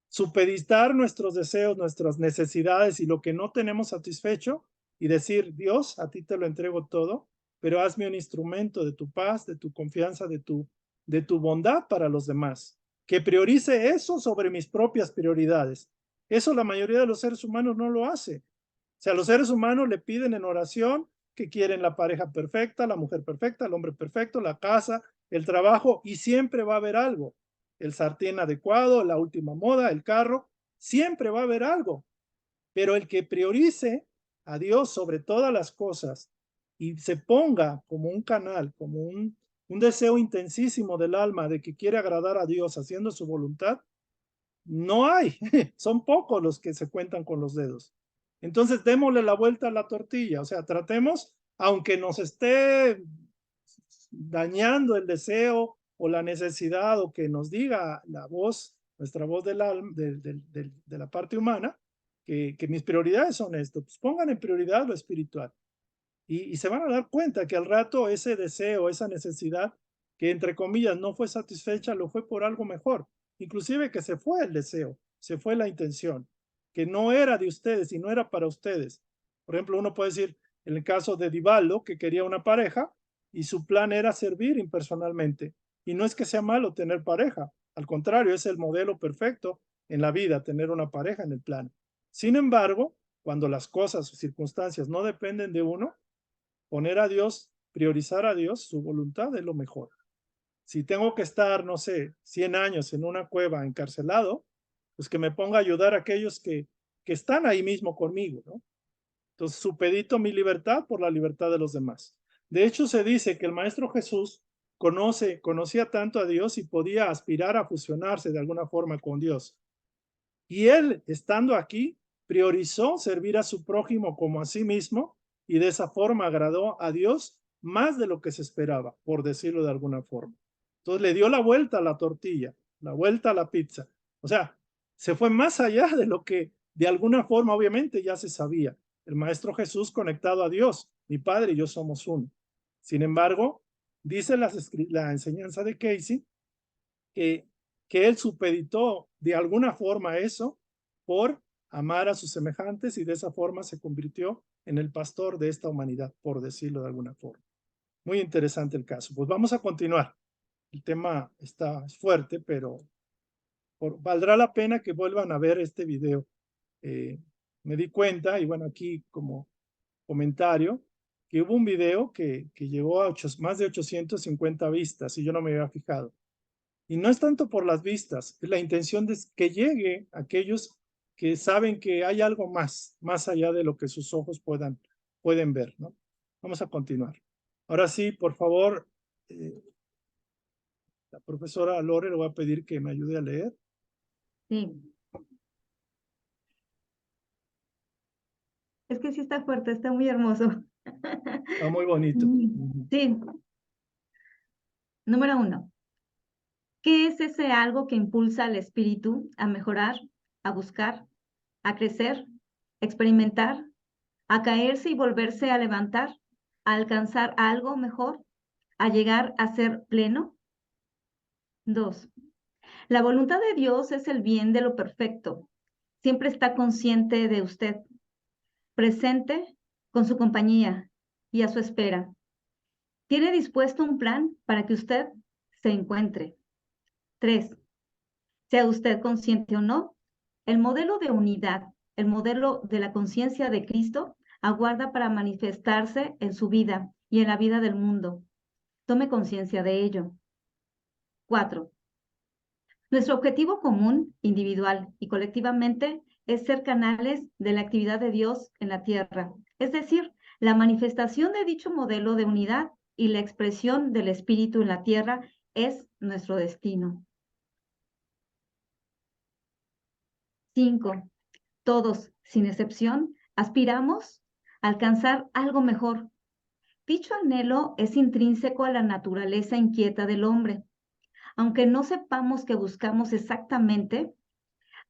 Supeditar nuestros deseos, nuestras necesidades y lo que no tenemos satisfecho y decir, Dios, a ti te lo entrego todo, pero hazme un instrumento de tu paz, de tu confianza, de tu bondad para los demás. Que priorice eso sobre mis propias prioridades. Eso la mayoría de los seres humanos no lo hace. O sea, los seres humanos le piden en oración que quieren la pareja perfecta, la mujer perfecta, el hombre perfecto, la casa, el trabajo, y siempre va a haber algo. El sartén adecuado, la última moda, el carro, siempre va a haber algo. Pero el que priorice a Dios sobre todas las cosas y se ponga como un canal, como un deseo intensísimo del alma de que quiere agradar a Dios haciendo su voluntad, no hay. Son pocos los que se cuentan con los dedos. Entonces démosle la vuelta a la tortilla, o sea, tratemos, aunque nos esté dañando el deseo o la necesidad o que nos diga la voz nuestra voz del alma, de la parte humana, que mis prioridades son esto. Pues pongan en prioridad lo espiritual. Y se van a dar cuenta que al rato ese deseo, esa necesidad, que entre comillas no fue satisfecha, lo fue por algo mejor. Inclusive que se fue el deseo, se fue la intención, que no era de ustedes y no era para ustedes. Por ejemplo, uno puede decir, en el caso de Divaldo, que quería una pareja y su plan era servir impersonalmente. Y no es que sea malo tener pareja, al contrario, es el modelo perfecto en la vida, tener una pareja en el plan. Sin embargo, cuando las cosas o circunstancias no dependen de uno, poner a Dios, priorizar a Dios, su voluntad es lo mejor. Si tengo que estar, no sé, 100 años en una cueva encarcelado, pues que me ponga a ayudar a aquellos que están ahí mismo conmigo, ¿no? Entonces, supedito mi libertad por la libertad de los demás. De hecho, se dice que el Maestro Jesús conocía tanto a Dios y podía aspirar a fusionarse de alguna forma con Dios. Y él, estando aquí, priorizó servir a su prójimo como a sí mismo y de esa forma agradó a Dios más de lo que se esperaba, por decirlo de alguna forma. Entonces le dio la vuelta a la tortilla, la vuelta a la pizza. O sea, se fue más allá de lo que de alguna forma obviamente ya se sabía. El Maestro Jesús conectado a Dios, mi Padre y yo somos uno. Sin embargo, dice la enseñanza de Casey que, que él supeditó de alguna forma eso por amar a sus semejantes y de esa forma se convirtió en el pastor de esta humanidad, por decirlo de alguna forma. Muy interesante el caso. Pues vamos a continuar. El tema está fuerte, pero valdrá la pena que vuelvan a ver este video. Me di cuenta, y bueno, aquí como comentario, que hubo un video que llegó a más de 850 vistas y yo no me había fijado. Y no es tanto por las vistas, es la intención de que llegue a aquellos que saben que hay algo más allá de lo que sus ojos pueden ver, ¿no? Vamos a continuar. Ahora sí, por favor, la profesora Lore le voy a pedir que me ayude a leer. Sí. Es que sí está fuerte, está muy hermoso. Está muy bonito. Sí. Número 1. ¿Qué es ese algo que impulsa al espíritu a mejorar, a buscar, a crecer, experimentar, a caerse y volverse a levantar, a alcanzar algo mejor, a llegar a ser pleno? 2. La voluntad de Dios es el bien de lo perfecto. Siempre está consciente de usted, presente con su compañía y a su espera. Tiene dispuesto un plan para que usted se encuentre. 3. Sea usted consciente o no, el modelo de unidad, el modelo de la conciencia de Cristo, aguarda para manifestarse en su vida y en la vida del mundo. Tome conciencia de ello. 4. Nuestro objetivo común, individual y colectivamente, es ser canales de la actividad de Dios en la tierra, es decir, la manifestación de dicho modelo de unidad y la expresión del Espíritu en la tierra es nuestro destino. 5. Todos, sin excepción, aspiramos a alcanzar algo mejor. Dicho anhelo es intrínseco a la naturaleza inquieta del hombre. Aunque no sepamos qué buscamos exactamente,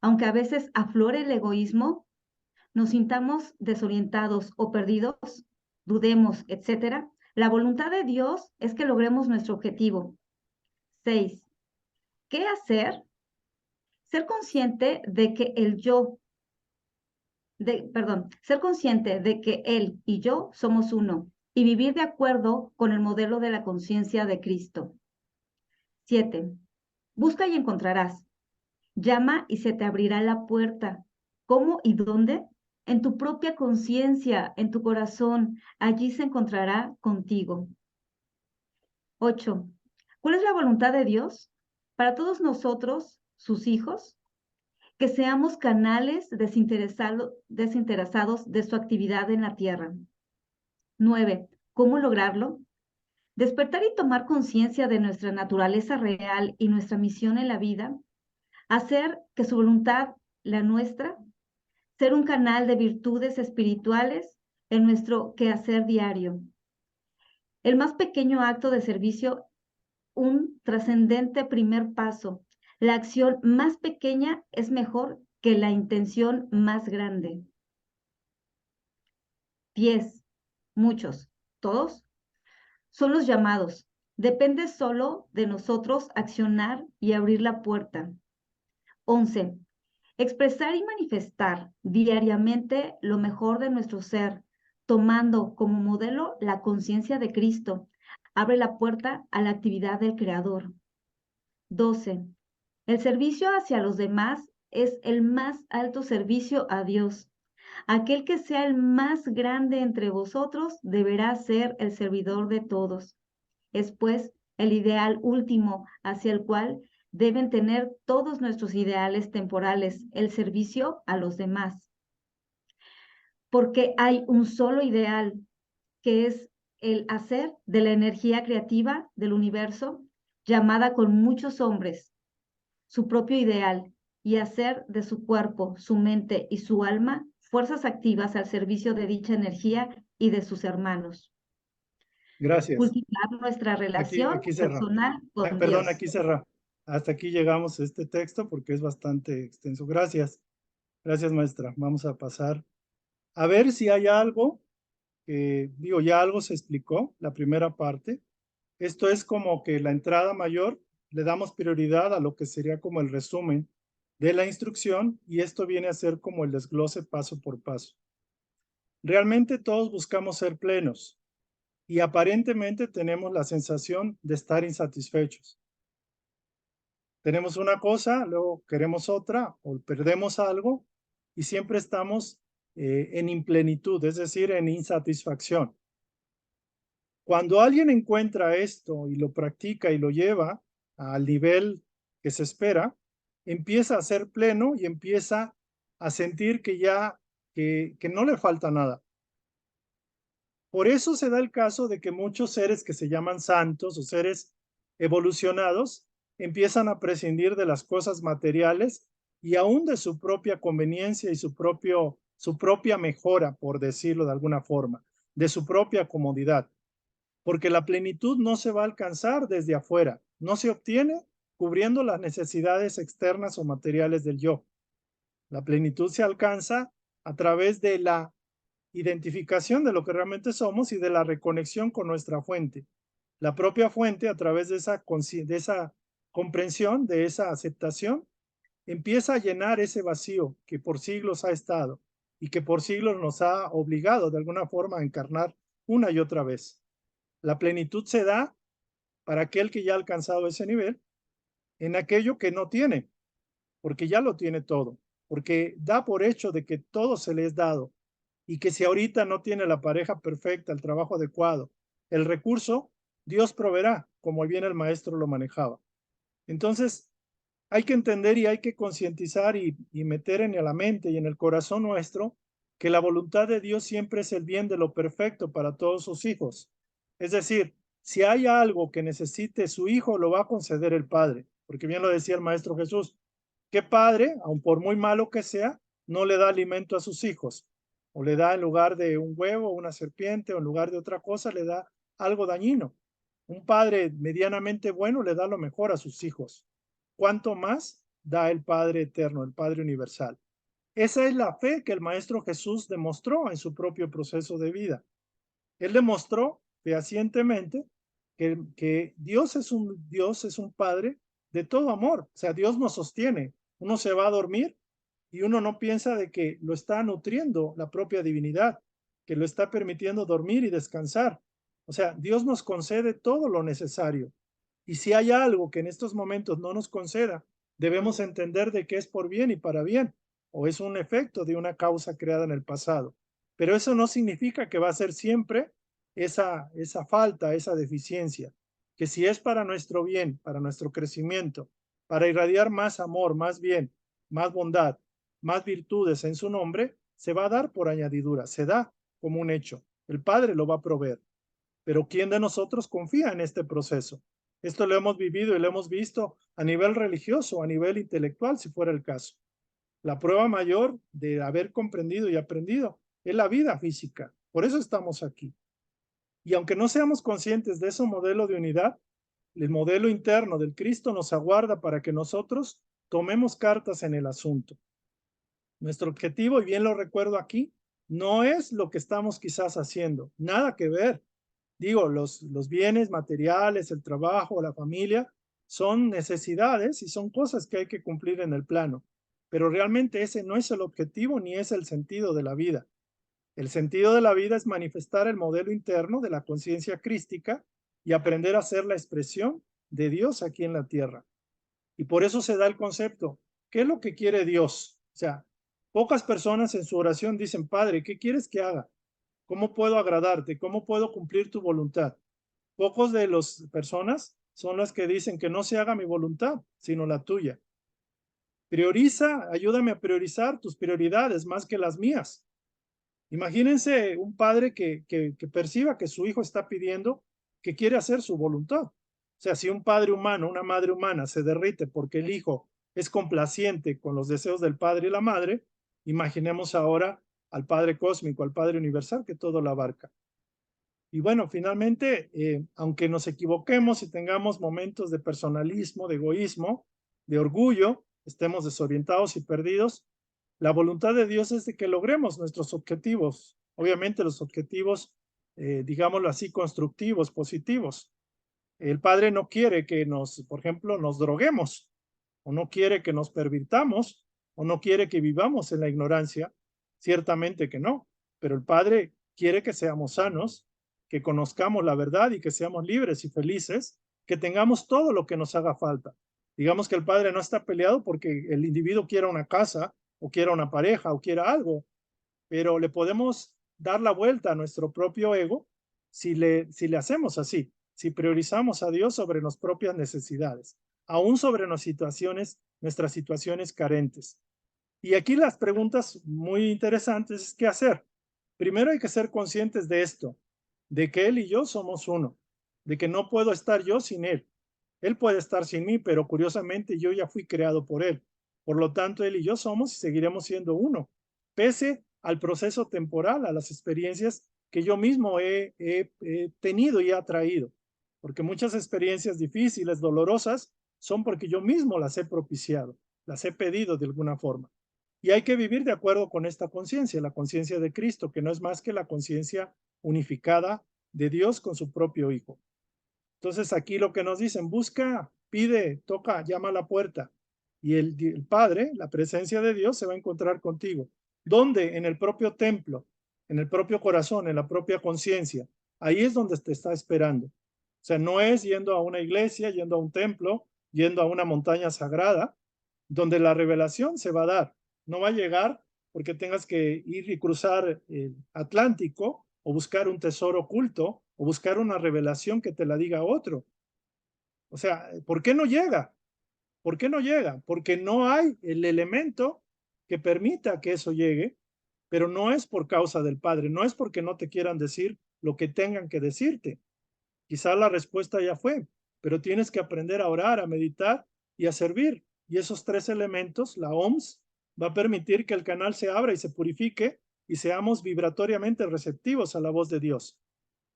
aunque a veces aflore el egoísmo, nos sintamos desorientados o perdidos, dudemos, etc., la voluntad de Dios es que logremos nuestro objetivo. 6. ¿Qué hacer? Ser consciente de que ser consciente de que Él y yo somos uno y vivir de acuerdo con el modelo de la conciencia de Cristo. 7. Busca y encontrarás. Llama y se te abrirá la puerta. ¿Cómo y dónde? En tu propia conciencia, en tu corazón. Allí se encontrará contigo. 8. ¿Cuál es la voluntad de Dios? Para todos nosotros, sus hijos, que seamos canales desinteresados de su actividad en la tierra. 9. ¿Cómo lograrlo? Despertar y tomar conciencia de nuestra naturaleza real y nuestra misión en la vida. Hacer que su voluntad, la nuestra, ser un canal de virtudes espirituales en nuestro quehacer diario. El más pequeño acto de servicio, un trascendente primer paso, La acción más pequeña es mejor que la intención más grande. 10. Muchos. ¿Todos? Son los llamados. Depende solo de nosotros accionar y abrir la puerta. 11. Expresar y manifestar diariamente lo mejor de nuestro ser, tomando como modelo la conciencia de Cristo, abre la puerta a la actividad del Creador. 12. El servicio hacia los demás es el más alto servicio a Dios. Aquel que sea el más grande entre vosotros deberá ser el servidor de todos. Es pues el ideal último hacia el cual deben tener todos nuestros ideales temporales, el servicio a los demás. Porque hay un solo ideal, que es el hacer de la energía creativa del universo, llamada con muchos hombres, su propio ideal, y hacer de su cuerpo, su mente y su alma fuerzas activas al servicio de dicha energía y de sus hermanos. Gracias. Cultivar nuestra relación Aquí cerra. personal con Perdón, Dios. aquí cerra. Hasta aquí llegamos a este texto porque es bastante extenso. Gracias. Gracias, maestra. Vamos a pasar a ver si hay algo que, digo, ya algo se explicó, la primera parte. Esto es como que la entrada mayor, le damos prioridad a lo que sería como el resumen de la instrucción y esto viene a ser como el desglose paso por paso. Realmente todos buscamos ser plenos y aparentemente tenemos la sensación de estar insatisfechos. Tenemos una cosa, luego queremos otra o perdemos algo y siempre estamos en implenitud, es decir, en insatisfacción. Cuando alguien encuentra esto y lo practica y lo lleva al nivel que se espera, empieza a ser pleno y empieza a sentir que ya que no le falta nada. Por eso se da el caso de que muchos seres que se llaman santos o seres evolucionados empiezan a prescindir de las cosas materiales y aún de su propia conveniencia y su propia mejora, por decirlo de alguna forma, de su propia comodidad. Porque la plenitud no se va a alcanzar desde afuera, no se obtiene cubriendo las necesidades externas o materiales del yo. La plenitud se alcanza a través de la identificación de lo que realmente somos y de la reconexión con nuestra fuente. La propia fuente, a través de esa comprensión, de esa aceptación, empieza a llenar ese vacío que por siglos ha estado y que por siglos nos ha obligado de alguna forma a encarnar una y otra vez. La plenitud se da para aquel que ya ha alcanzado ese nivel en aquello que no tiene, porque ya lo tiene todo, porque da por hecho de que todo se le es dado y que si ahorita no tiene la pareja perfecta, el trabajo adecuado, el recurso, Dios proveerá, como bien el maestro lo manejaba. Entonces, hay que entender y hay que concientizar y meter en la mente y en el corazón nuestro que la voluntad de Dios siempre es el bien de lo perfecto para todos sus hijos. Es decir, si hay algo que necesite su hijo, lo va a conceder el Padre, porque bien lo decía el Maestro Jesús. ¿Qué padre, aun por muy malo que sea, no le da alimento a sus hijos? O le da en lugar de un huevo, una serpiente, o en lugar de otra cosa, le da algo dañino. Un padre medianamente bueno le da lo mejor a sus hijos. ¿Cuánto más da el Padre eterno, el Padre universal? Esa es la fe que el Maestro Jesús demostró en su propio proceso de vida. Él demostró fehacientemente que Dios es un Padre de todo amor. O sea, Dios nos sostiene. Uno se va a dormir y uno no piensa de que lo está nutriendo la propia divinidad, que lo está permitiendo dormir y descansar. O sea, Dios nos concede todo lo necesario. Y si hay algo que en estos momentos no nos conceda, debemos entender de que es por bien y para bien, o es un efecto de una causa creada en el pasado. Pero eso no significa que va a ser siempre esa falta, esa deficiencia, que si es para nuestro bien, para nuestro crecimiento, para irradiar más amor, más bien, más bondad, más virtudes en su nombre, se va a dar por añadidura, se da como un hecho. El Padre lo va a proveer. Pero ¿quién de nosotros confía en este proceso? Esto lo hemos vivido y lo hemos visto a nivel religioso, a nivel intelectual, si fuera el caso. La prueba mayor de haber comprendido y aprendido es la vida física. Por eso estamos aquí. Y aunque no seamos conscientes de ese modelo de unidad, el modelo interno del Cristo nos aguarda para que nosotros tomemos cartas en el asunto. Nuestro objetivo, y bien lo recuerdo aquí, no es lo que estamos quizás haciendo, nada que ver. Digo, los bienes materiales, el trabajo, la familia, son necesidades y son cosas que hay que cumplir en el plano. Pero realmente ese no es el objetivo ni es el sentido de la vida. El sentido de la vida es manifestar el modelo interno de la conciencia crística y aprender a ser la expresión de Dios aquí en la tierra. Y por eso se da el concepto, ¿qué es lo que quiere Dios? O sea, pocas personas en su oración dicen, Padre, ¿qué quieres que haga? ¿Cómo puedo agradarte? ¿Cómo puedo cumplir tu voluntad? Pocos de las personas son las que dicen que no se haga mi voluntad, sino la tuya. Prioriza, ayúdame a priorizar tus prioridades más que las mías. Imagínense un padre que perciba que su hijo está pidiendo que quiere hacer su voluntad. O sea, si un padre humano, una madre humana se derrite porque el hijo es complaciente con los deseos del padre y la madre, imaginemos ahora al Padre cósmico, al Padre universal que todo lo abarca. Y bueno, finalmente, aunque nos equivoquemos y tengamos momentos de personalismo, de egoísmo, de orgullo, estemos desorientados y perdidos, la voluntad de Dios es de que logremos nuestros objetivos. Obviamente los objetivos, digámoslo así, constructivos, positivos. El Padre no quiere que por ejemplo, nos droguemos, o no quiere que nos pervirtamos, o no quiere que vivamos en la ignorancia. Ciertamente que no, pero el Padre quiere que seamos sanos, que conozcamos la verdad y que seamos libres y felices, que tengamos todo lo que nos haga falta. Digamos que el Padre no está peleado porque el individuo quiera una casa, o quiera una pareja, o quiera algo, pero le podemos dar la vuelta a nuestro propio ego si le hacemos así, si priorizamos a Dios sobre nuestras propias necesidades, aún sobre nuestras situaciones carentes. Y aquí las preguntas muy interesantes es qué hacer. Primero hay que ser conscientes de esto, de que Él y yo somos uno, de que no puedo estar yo sin Él. Él puede estar sin mí, pero curiosamente yo ya fui creado por Él. Por lo tanto, Él y yo somos y seguiremos siendo uno, pese al proceso temporal, a las experiencias que yo mismo he tenido y he atraído. Porque muchas experiencias difíciles, dolorosas, son porque yo mismo las he propiciado, las he pedido de alguna forma. Y hay que vivir de acuerdo con esta conciencia, la conciencia de Cristo, que no es más que la conciencia unificada de Dios con su propio Hijo. Entonces aquí lo que nos dicen, busca, pide, toca, llama a la puerta. Y el Padre, la presencia de Dios, se va a encontrar contigo. ¿Dónde? En el propio templo, en el propio corazón, en la propia conciencia. Ahí es donde te está esperando. O sea, no es yendo a una iglesia, yendo a un templo, yendo a una montaña sagrada, donde la revelación se va a dar. No va a llegar porque tengas que ir y cruzar el Atlántico o buscar un tesoro oculto o buscar una revelación que te la diga otro. O sea, ¿por qué no llega? ¿Por qué no llega? Porque no hay el elemento que permita que eso llegue, pero no es por causa del Padre, no es porque no te quieran decir lo que tengan que decirte. Quizá la respuesta ya fue, pero tienes que aprender a orar, a meditar y a servir. Y esos tres elementos, la OMS, va a permitir que el canal se abra y se purifique y seamos vibratoriamente receptivos a la voz de Dios.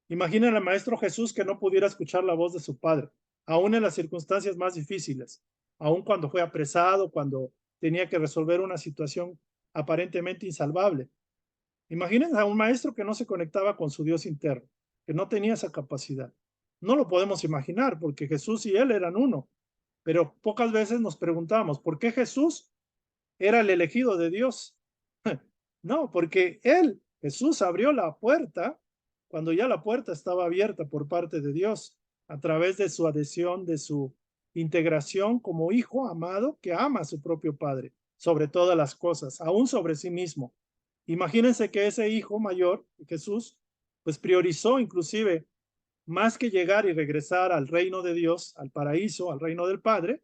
Imaginen al Maestro Jesús que no pudiera escuchar la voz de su Padre, aún en las circunstancias más difíciles, aún cuando fue apresado, cuando tenía que resolver una situación aparentemente insalvable. Imaginen a un maestro que no se conectaba con su Dios interno, que no tenía esa capacidad. No lo podemos imaginar porque Jesús y él eran uno, pero pocas veces nos preguntamos, ¿por qué Jesús era el elegido de Dios? No, porque él, Jesús, abrió la puerta cuando ya la puerta estaba abierta por parte de Dios, a través de su adhesión, de su integración como hijo amado que ama a su propio Padre, sobre todas las cosas, aún sobre sí mismo. Imagínense que ese hijo mayor, Jesús, pues priorizó inclusive más que llegar y regresar al reino de Dios, al paraíso, al reino del Padre,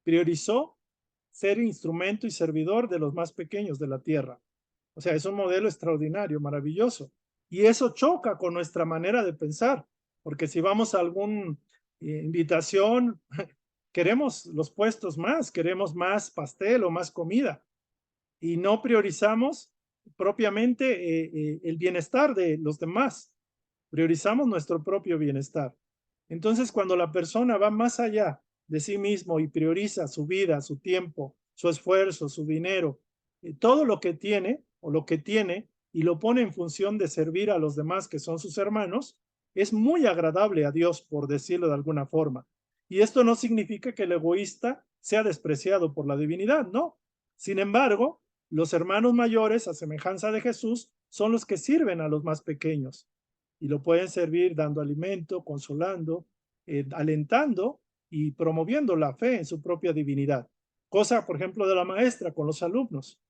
priorizó ser instrumento y servidor de los más pequeños de la tierra. O sea, es un modelo extraordinario, maravilloso. Y eso choca con nuestra manera de pensar, porque si vamos a alguna invitación, queremos los puestos más, queremos más pastel o más comida, y no priorizamos propiamente el bienestar de los demás, priorizamos nuestro propio bienestar. Entonces, cuando la persona va más allá de sí mismo y prioriza su vida, su tiempo, su esfuerzo, su dinero, todo lo que tiene o lo que tiene y lo pone en función de servir a los demás que son sus hermanos, es muy agradable a Dios, por decirlo de alguna forma. Y esto no significa que el egoísta sea despreciado por la divinidad, no. Sin embargo, los hermanos mayores, a semejanza de Jesús, son los que sirven a los más pequeños y lo pueden servir dando alimento, consolando, alentando y promoviendo la fe en su propia divinidad. Cosa, por ejemplo, de la maestra con los alumnos.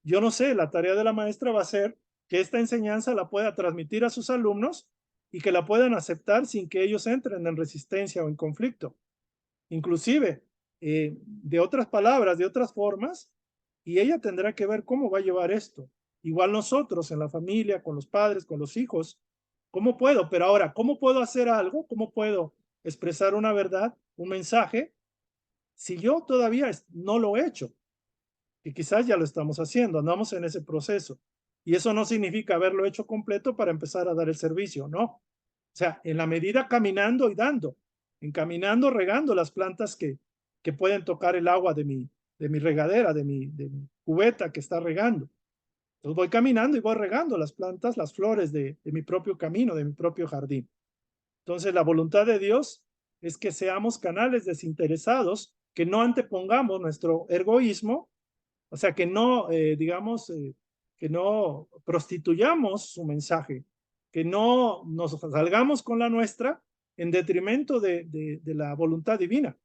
Yo no sé, la tarea de la maestra va a ser que esta enseñanza la pueda transmitir a sus alumnos y que la puedan aceptar sin que ellos entren en resistencia o en conflicto. Inclusive, de otras palabras, de otras formas, y ella tendrá que ver cómo va a llevar esto. Igual nosotros en la familia, con los padres, con los hijos, ¿cómo puedo? Pero ahora, ¿cómo puedo hacer algo? ¿Cómo puedo expresar una verdad, un mensaje, si yo todavía no lo he hecho? Y quizás ya lo estamos haciendo, andamos en ese proceso. Y eso no significa haberlo hecho completo para empezar a dar el servicio, no. O sea, en la medida caminando y dando, encaminando, regando las plantas que pueden tocar el agua de mi regadera, de mi cubeta que está regando. Entonces voy caminando y voy regando las plantas, las flores de mi propio camino, de mi propio jardín. Entonces la voluntad de Dios es que seamos canales desinteresados, que no antepongamos nuestro egoísmo, o sea, que no, digamos, que no prostituyamos su mensaje, que no nos salgamos con la nuestra en detrimento de la voluntad divina.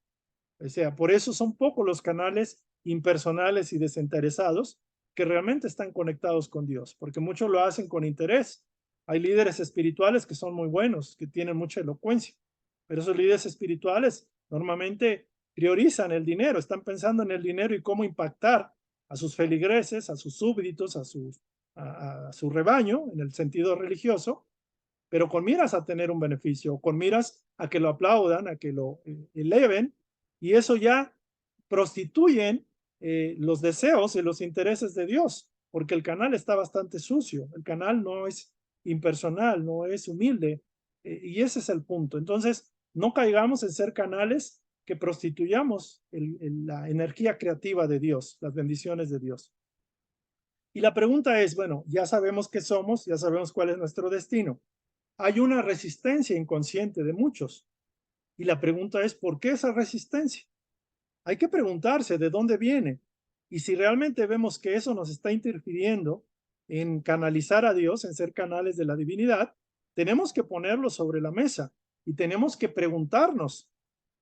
O sea, por eso son pocos los canales impersonales y desinteresados que realmente están conectados con Dios, porque muchos lo hacen con interés. Hay líderes espirituales que son muy buenos, que tienen mucha elocuencia, pero esos líderes espirituales normalmente priorizan el dinero, están pensando en el dinero y cómo impactar a sus feligreses, a sus súbditos, a su rebaño, en el sentido religioso, pero con miras a tener un beneficio, con miras a que lo aplaudan, a que lo eleven, y eso ya prostituyen los deseos y los intereses de Dios, porque el canal está bastante sucio, el canal no es impersonal, no es humilde, y ese es el punto. Entonces, no caigamos en ser canales que prostituyamos la energía creativa de Dios, las bendiciones de Dios. Y la pregunta es, bueno, ya sabemos qué somos, ya sabemos cuál es nuestro destino. Hay una resistencia inconsciente de muchos. Y la pregunta es, ¿por qué esa resistencia? Hay que preguntarse de dónde viene. Y si realmente vemos que eso nos está interfiriendo en canalizar a Dios, en ser canales de la divinidad, tenemos que ponerlo sobre la mesa y tenemos que preguntarnos,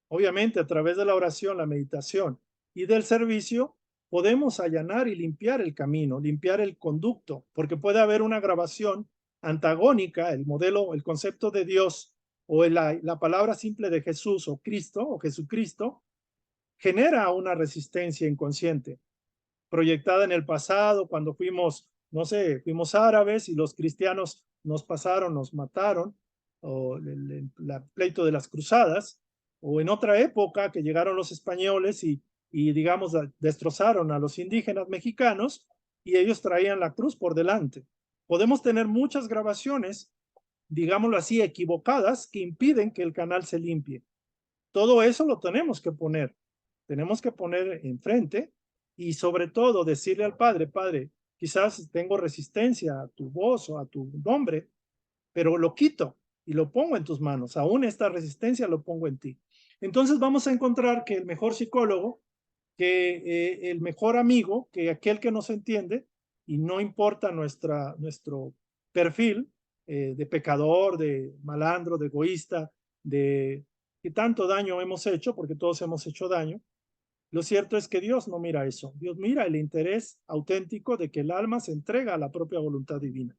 obviamente a través de la oración, la meditación y del servicio, podemos allanar y limpiar el camino, limpiar el conducto, porque puede haber una grabación antagónica, el modelo, el concepto de Dios o la palabra simple de Jesús o Cristo o Jesucristo, genera una resistencia inconsciente, proyectada en el pasado, cuando fuimos, no sé, fuimos árabes y los cristianos nos pasaron, nos mataron, o el pleito de las cruzadas, o en otra época que llegaron los españoles y digamos, destrozaron a los indígenas mexicanos y ellos traían la cruz por delante. Podemos tener muchas grabaciones, digámoslo así, equivocadas, que impiden que el canal se limpie. Todo eso lo tenemos que poner enfrente y sobre todo decirle al Padre, Padre, quizás tengo resistencia a tu voz o a tu nombre, pero lo quito y lo pongo en tus manos. Aún esta resistencia lo pongo en ti. Entonces vamos a encontrar que el mejor psicólogo, que el mejor amigo, que aquel que nos entiende y no importa nuestro perfil de pecador, de malandro, de egoísta, de que tanto daño hemos hecho, porque todos hemos hecho daño. Lo cierto es que Dios no mira eso. Dios mira el interés auténtico de que el alma se entrega a la propia voluntad divina.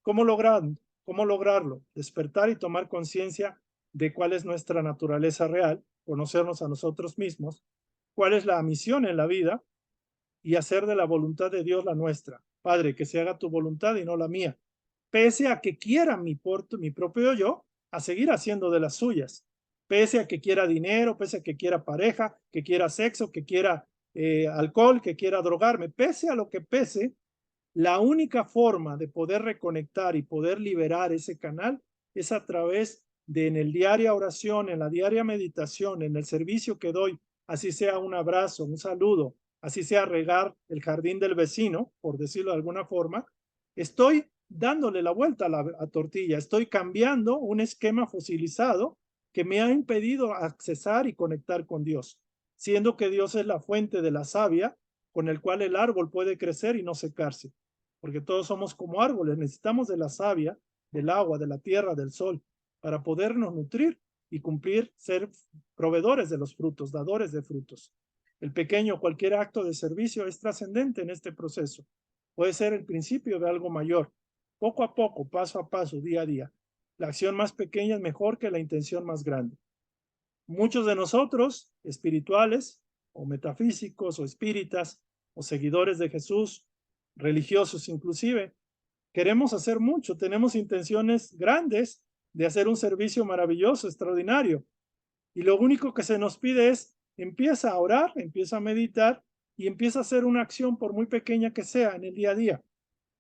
¿Cómo lograrlo? Despertar y tomar conciencia de cuál es nuestra naturaleza real, conocernos a nosotros mismos, cuál es la misión en la vida y hacer de la voluntad de Dios la nuestra. Padre, que se haga tu voluntad y no la mía. Pese a que quiera mi propio yo, a seguir haciendo de las suyas. Pese a que quiera dinero, pese a que quiera pareja, que quiera sexo, que quiera alcohol, que quiera drogarme, pese a lo que pese, la única forma de poder reconectar y poder liberar ese canal es a través de en el diaria oración, en la diaria meditación, en el servicio que doy, así sea un abrazo, un saludo, así sea regar el jardín del vecino, por decirlo de alguna forma, estoy dándole la vuelta a la tortilla, estoy cambiando un esquema fosilizado que me ha impedido accesar y conectar con Dios, siendo que Dios es la fuente de la savia con el cual el árbol puede crecer y no secarse, porque todos somos como árboles, necesitamos de la savia, del agua, de la tierra, del sol, para podernos nutrir y cumplir, ser proveedores de los frutos, dadores de frutos. El pequeño, cualquier acto de servicio es trascendente en este proceso. Puede ser el principio de algo mayor, poco a poco, paso a paso, día a día. La acción más pequeña es mejor que la intención más grande. Muchos de nosotros, espirituales o metafísicos o espíritas o seguidores de Jesús, religiosos inclusive, queremos hacer mucho, tenemos intenciones grandes de hacer un servicio maravilloso, extraordinario. Y lo único que se nos pide es, empieza a orar, empieza a meditar y empieza a hacer una acción por muy pequeña que sea en el día a día.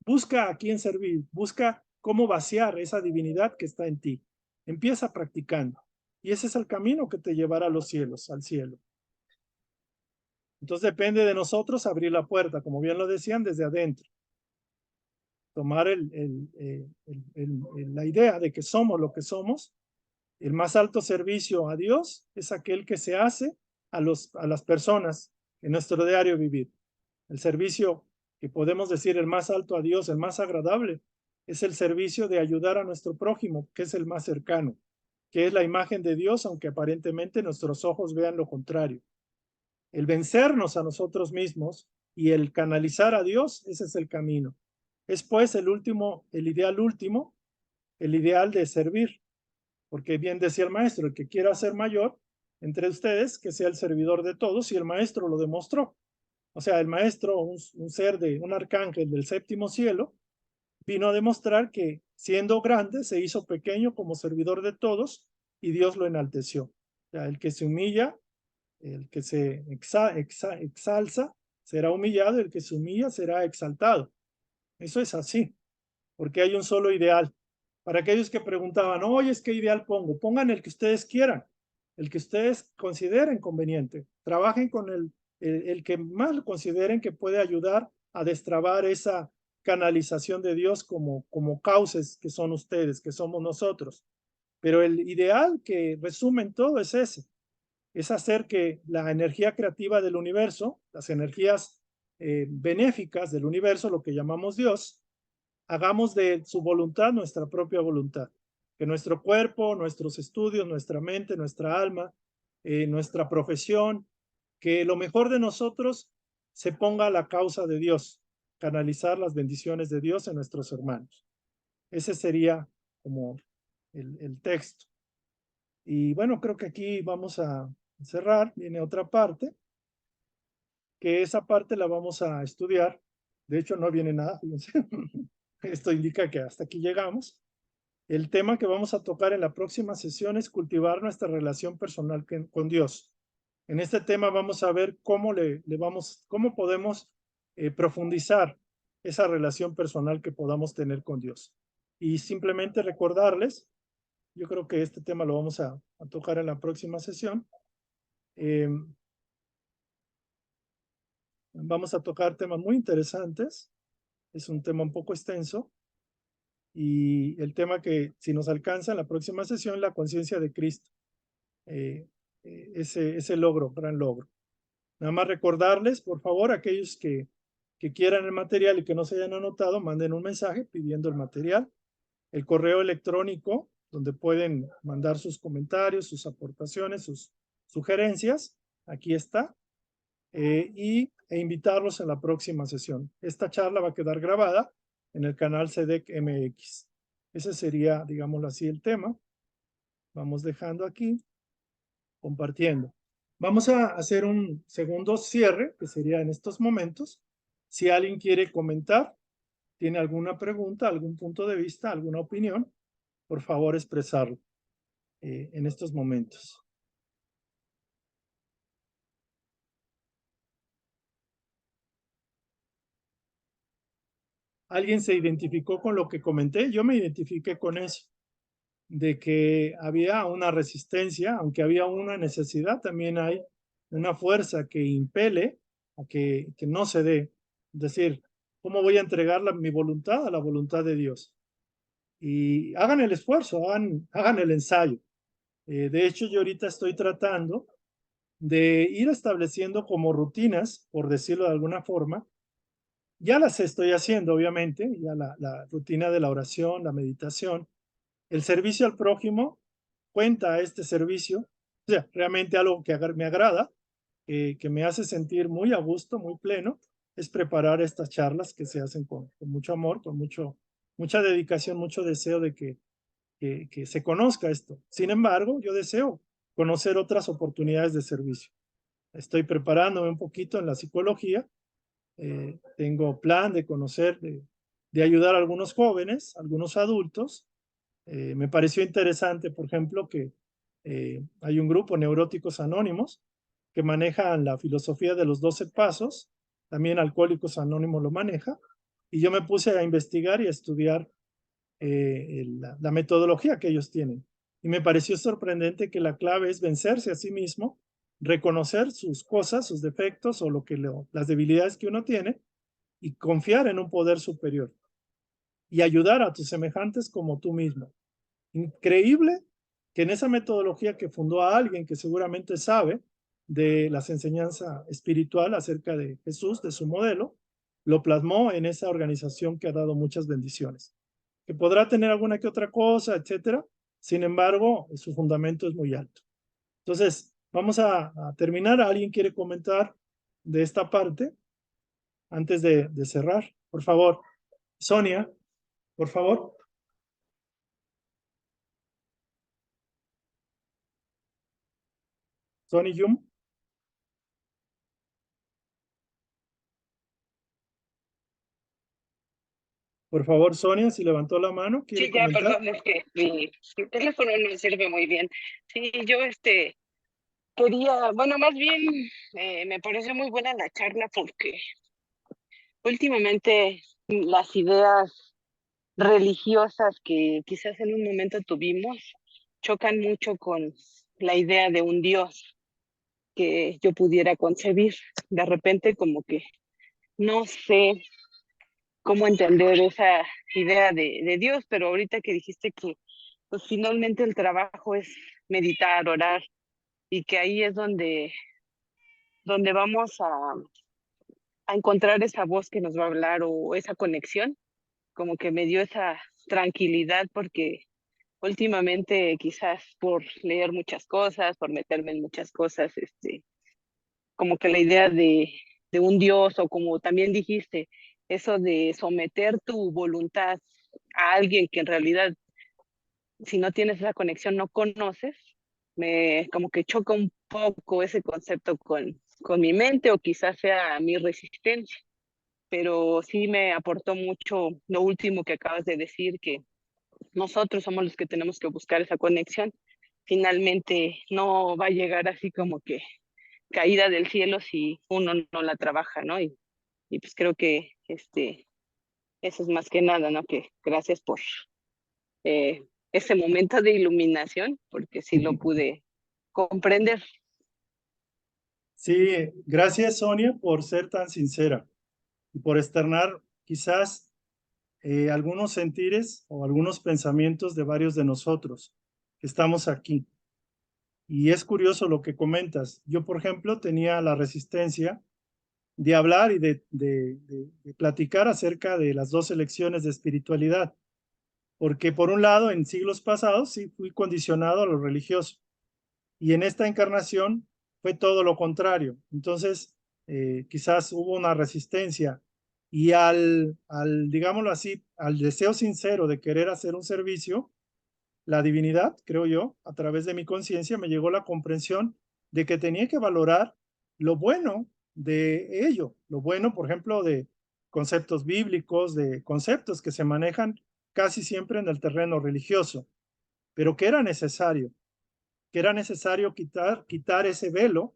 Busca a quién servir, busca cómo vaciar esa divinidad que está en ti. Empieza practicando. Y ese es el camino que te llevará a los cielos, al cielo. Entonces depende de nosotros abrir la puerta, como bien lo decían, desde adentro. Tomar la idea de que somos lo que somos. El más alto servicio a Dios es aquel que se hace a las personas en nuestro diario vivir. El servicio que podemos decir el más alto a Dios, el más agradable, es el servicio de ayudar a nuestro prójimo, que es el más cercano, que es la imagen de Dios, aunque aparentemente nuestros ojos vean lo contrario. El vencernos a nosotros mismos y el canalizar a Dios, ese es el camino. Es pues el ideal último, el ideal de servir, porque bien decía el maestro, el que quiera ser mayor entre ustedes, que sea el servidor de todos, y el maestro lo demostró. O sea, el maestro, un ser de un arcángel del séptimo cielo, vino a demostrar que siendo grande se hizo pequeño como servidor de todos y Dios lo enalteció. O sea, el que se humilla, el que se exalza, será humillado, el que se humilla será exaltado. Eso es así, porque hay un solo ideal. Para aquellos que preguntaban, oye, ¿qué ideal pongo? Pongan el que ustedes quieran, el que ustedes consideren conveniente. Trabajen con el que más consideren que puede ayudar a destrabar esa canalización de Dios como cauces que son ustedes, que somos nosotros. Pero el ideal que resumen todo es ese, es hacer que la energía creativa del universo, las energías benéficas del universo, lo que llamamos Dios, hagamos de su voluntad nuestra propia voluntad. Que nuestro cuerpo, nuestros estudios, nuestra mente, nuestra alma, nuestra profesión, que lo mejor de nosotros se ponga a la causa de Dios, canalizar las bendiciones de Dios en nuestros hermanos. Ese sería como el texto. Y bueno, creo que aquí vamos a cerrar. Viene otra parte, que esa parte la vamos a estudiar. De hecho, no viene nada, fíjense. Esto indica que hasta aquí llegamos. El tema que vamos a tocar en la próxima sesión es cultivar nuestra relación personal con Dios. En este tema vamos a ver cómo cómo podemos profundizar esa relación personal que podamos tener con Dios. Y simplemente recordarles, yo creo que este tema lo vamos a tocar en la próxima sesión. Vamos a tocar temas muy interesantes. Es un tema un poco extenso. Y el tema que, si nos alcanza en la próxima sesión, la conciencia de Cristo. Ese logro, gran logro. Nada más recordarles, por favor, aquellos que quieran el material y que no se hayan anotado, manden un mensaje pidiendo el material. El correo electrónico, donde pueden mandar sus comentarios, sus aportaciones, sus sugerencias, aquí está. E invitarlos a la próxima sesión. Esta charla va a quedar grabada en el canal CEDEC MX. Ese sería, digámoslo así, el tema. Vamos dejando aquí, compartiendo. Vamos a hacer un segundo cierre, que sería en estos momentos. Si alguien quiere comentar, tiene alguna pregunta, algún punto de vista, alguna opinión, por favor expresarlo en estos momentos. ¿Alguien se identificó con lo que comenté? Yo me identifiqué con eso. de que había una resistencia, aunque había una necesidad, también hay una fuerza que impele a que no se dé. Es decir, ¿cómo voy a entregar mi voluntad a la voluntad de Dios? Y hagan el esfuerzo, hagan el ensayo. De hecho, yo ahorita estoy tratando de ir estableciendo como rutinas, por decirlo de alguna forma. Ya las estoy haciendo, obviamente, ya la rutina de la oración, la meditación, el servicio al prójimo, cuenta a este servicio, o sea, realmente algo que me agrada, que me hace sentir muy a gusto, muy pleno, es preparar estas charlas que se hacen con mucho amor, con mucha dedicación, mucho deseo de que se conozca esto. Sin embargo, yo deseo conocer otras oportunidades de servicio. Estoy preparándome un poquito en la psicología. Tengo plan de conocer, de ayudar a algunos jóvenes, algunos adultos. Me pareció interesante, por ejemplo, que hay un grupo, Neuróticos Anónimos, que manejan la filosofía de los 12 pasos. También Alcohólicos Anónimos lo maneja. Y yo me puse a investigar y a estudiar la metodología que ellos tienen. Y me pareció sorprendente que la clave es vencerse a sí mismo, reconocer sus cosas, sus defectos o las debilidades que uno tiene y confiar en un poder superior y ayudar a tus semejantes como tú mismo. Increíble que en esa metodología que fundó a alguien que seguramente sabe de las enseñanzas espiritual acerca de Jesús, de su modelo, lo plasmó en esa organización que ha dado muchas bendiciones, que podrá tener alguna que otra cosa, etcétera. Sin embargo, su fundamento es muy alto. Entonces, vamos a terminar. ¿Alguien quiere comentar de esta parte antes de cerrar? Por favor, Sonia, por favor. Sonia Yum. Por favor, Sonia, si levantó la mano, ¿quiere Sí, ya, comentar? perdón, es que mi teléfono no sirve muy bien. Sí, yo quería, bueno, más bien me pareció muy buena la charla porque últimamente las ideas religiosas que quizás en un momento tuvimos chocan mucho con la idea de un Dios que yo pudiera concebir. De repente como que no sé cómo entender esa idea de Dios, pero ahorita que dijiste que pues finalmente el trabajo es meditar, orar, y que ahí es donde vamos a encontrar esa voz que nos va a hablar o esa conexión, como que me dio esa tranquilidad porque últimamente quizás por leer muchas cosas, por meterme en muchas cosas, como que la idea de un Dios o como también dijiste, eso de someter tu voluntad a alguien que en realidad si no tienes esa conexión no conoces, me como que choca un poco ese concepto con mi mente o quizás sea mi resistencia, pero sí me aportó mucho lo último que acabas de decir, que nosotros somos los que tenemos que buscar esa conexión. Finalmente no va a llegar así como que caída del cielo si uno no la trabaja, ¿no? Y pues creo que eso es más que nada, ¿no? Que gracias por eh, ese momento de iluminación, porque sí lo pude comprender. Sí, gracias, Sonia, por ser tan sincera y por externar quizás algunos sentires o algunos pensamientos de varios de nosotros que estamos aquí. Y es curioso lo que comentas. Yo, por ejemplo, tenía la resistencia de hablar y de platicar acerca de las 12 lecciones de espiritualidad, porque por un lado, en siglos pasados sí fui condicionado a lo religioso y en esta encarnación fue todo lo contrario. Entonces, quizás hubo una resistencia y digámoslo así, al deseo sincero de querer hacer un servicio, la divinidad, creo yo, a través de mi conciencia me llegó la comprensión de que tenía que valorar lo bueno de ello, lo bueno, por ejemplo, de conceptos bíblicos, de conceptos que se manejan casi siempre en el terreno religioso, pero que era necesario quitar ese velo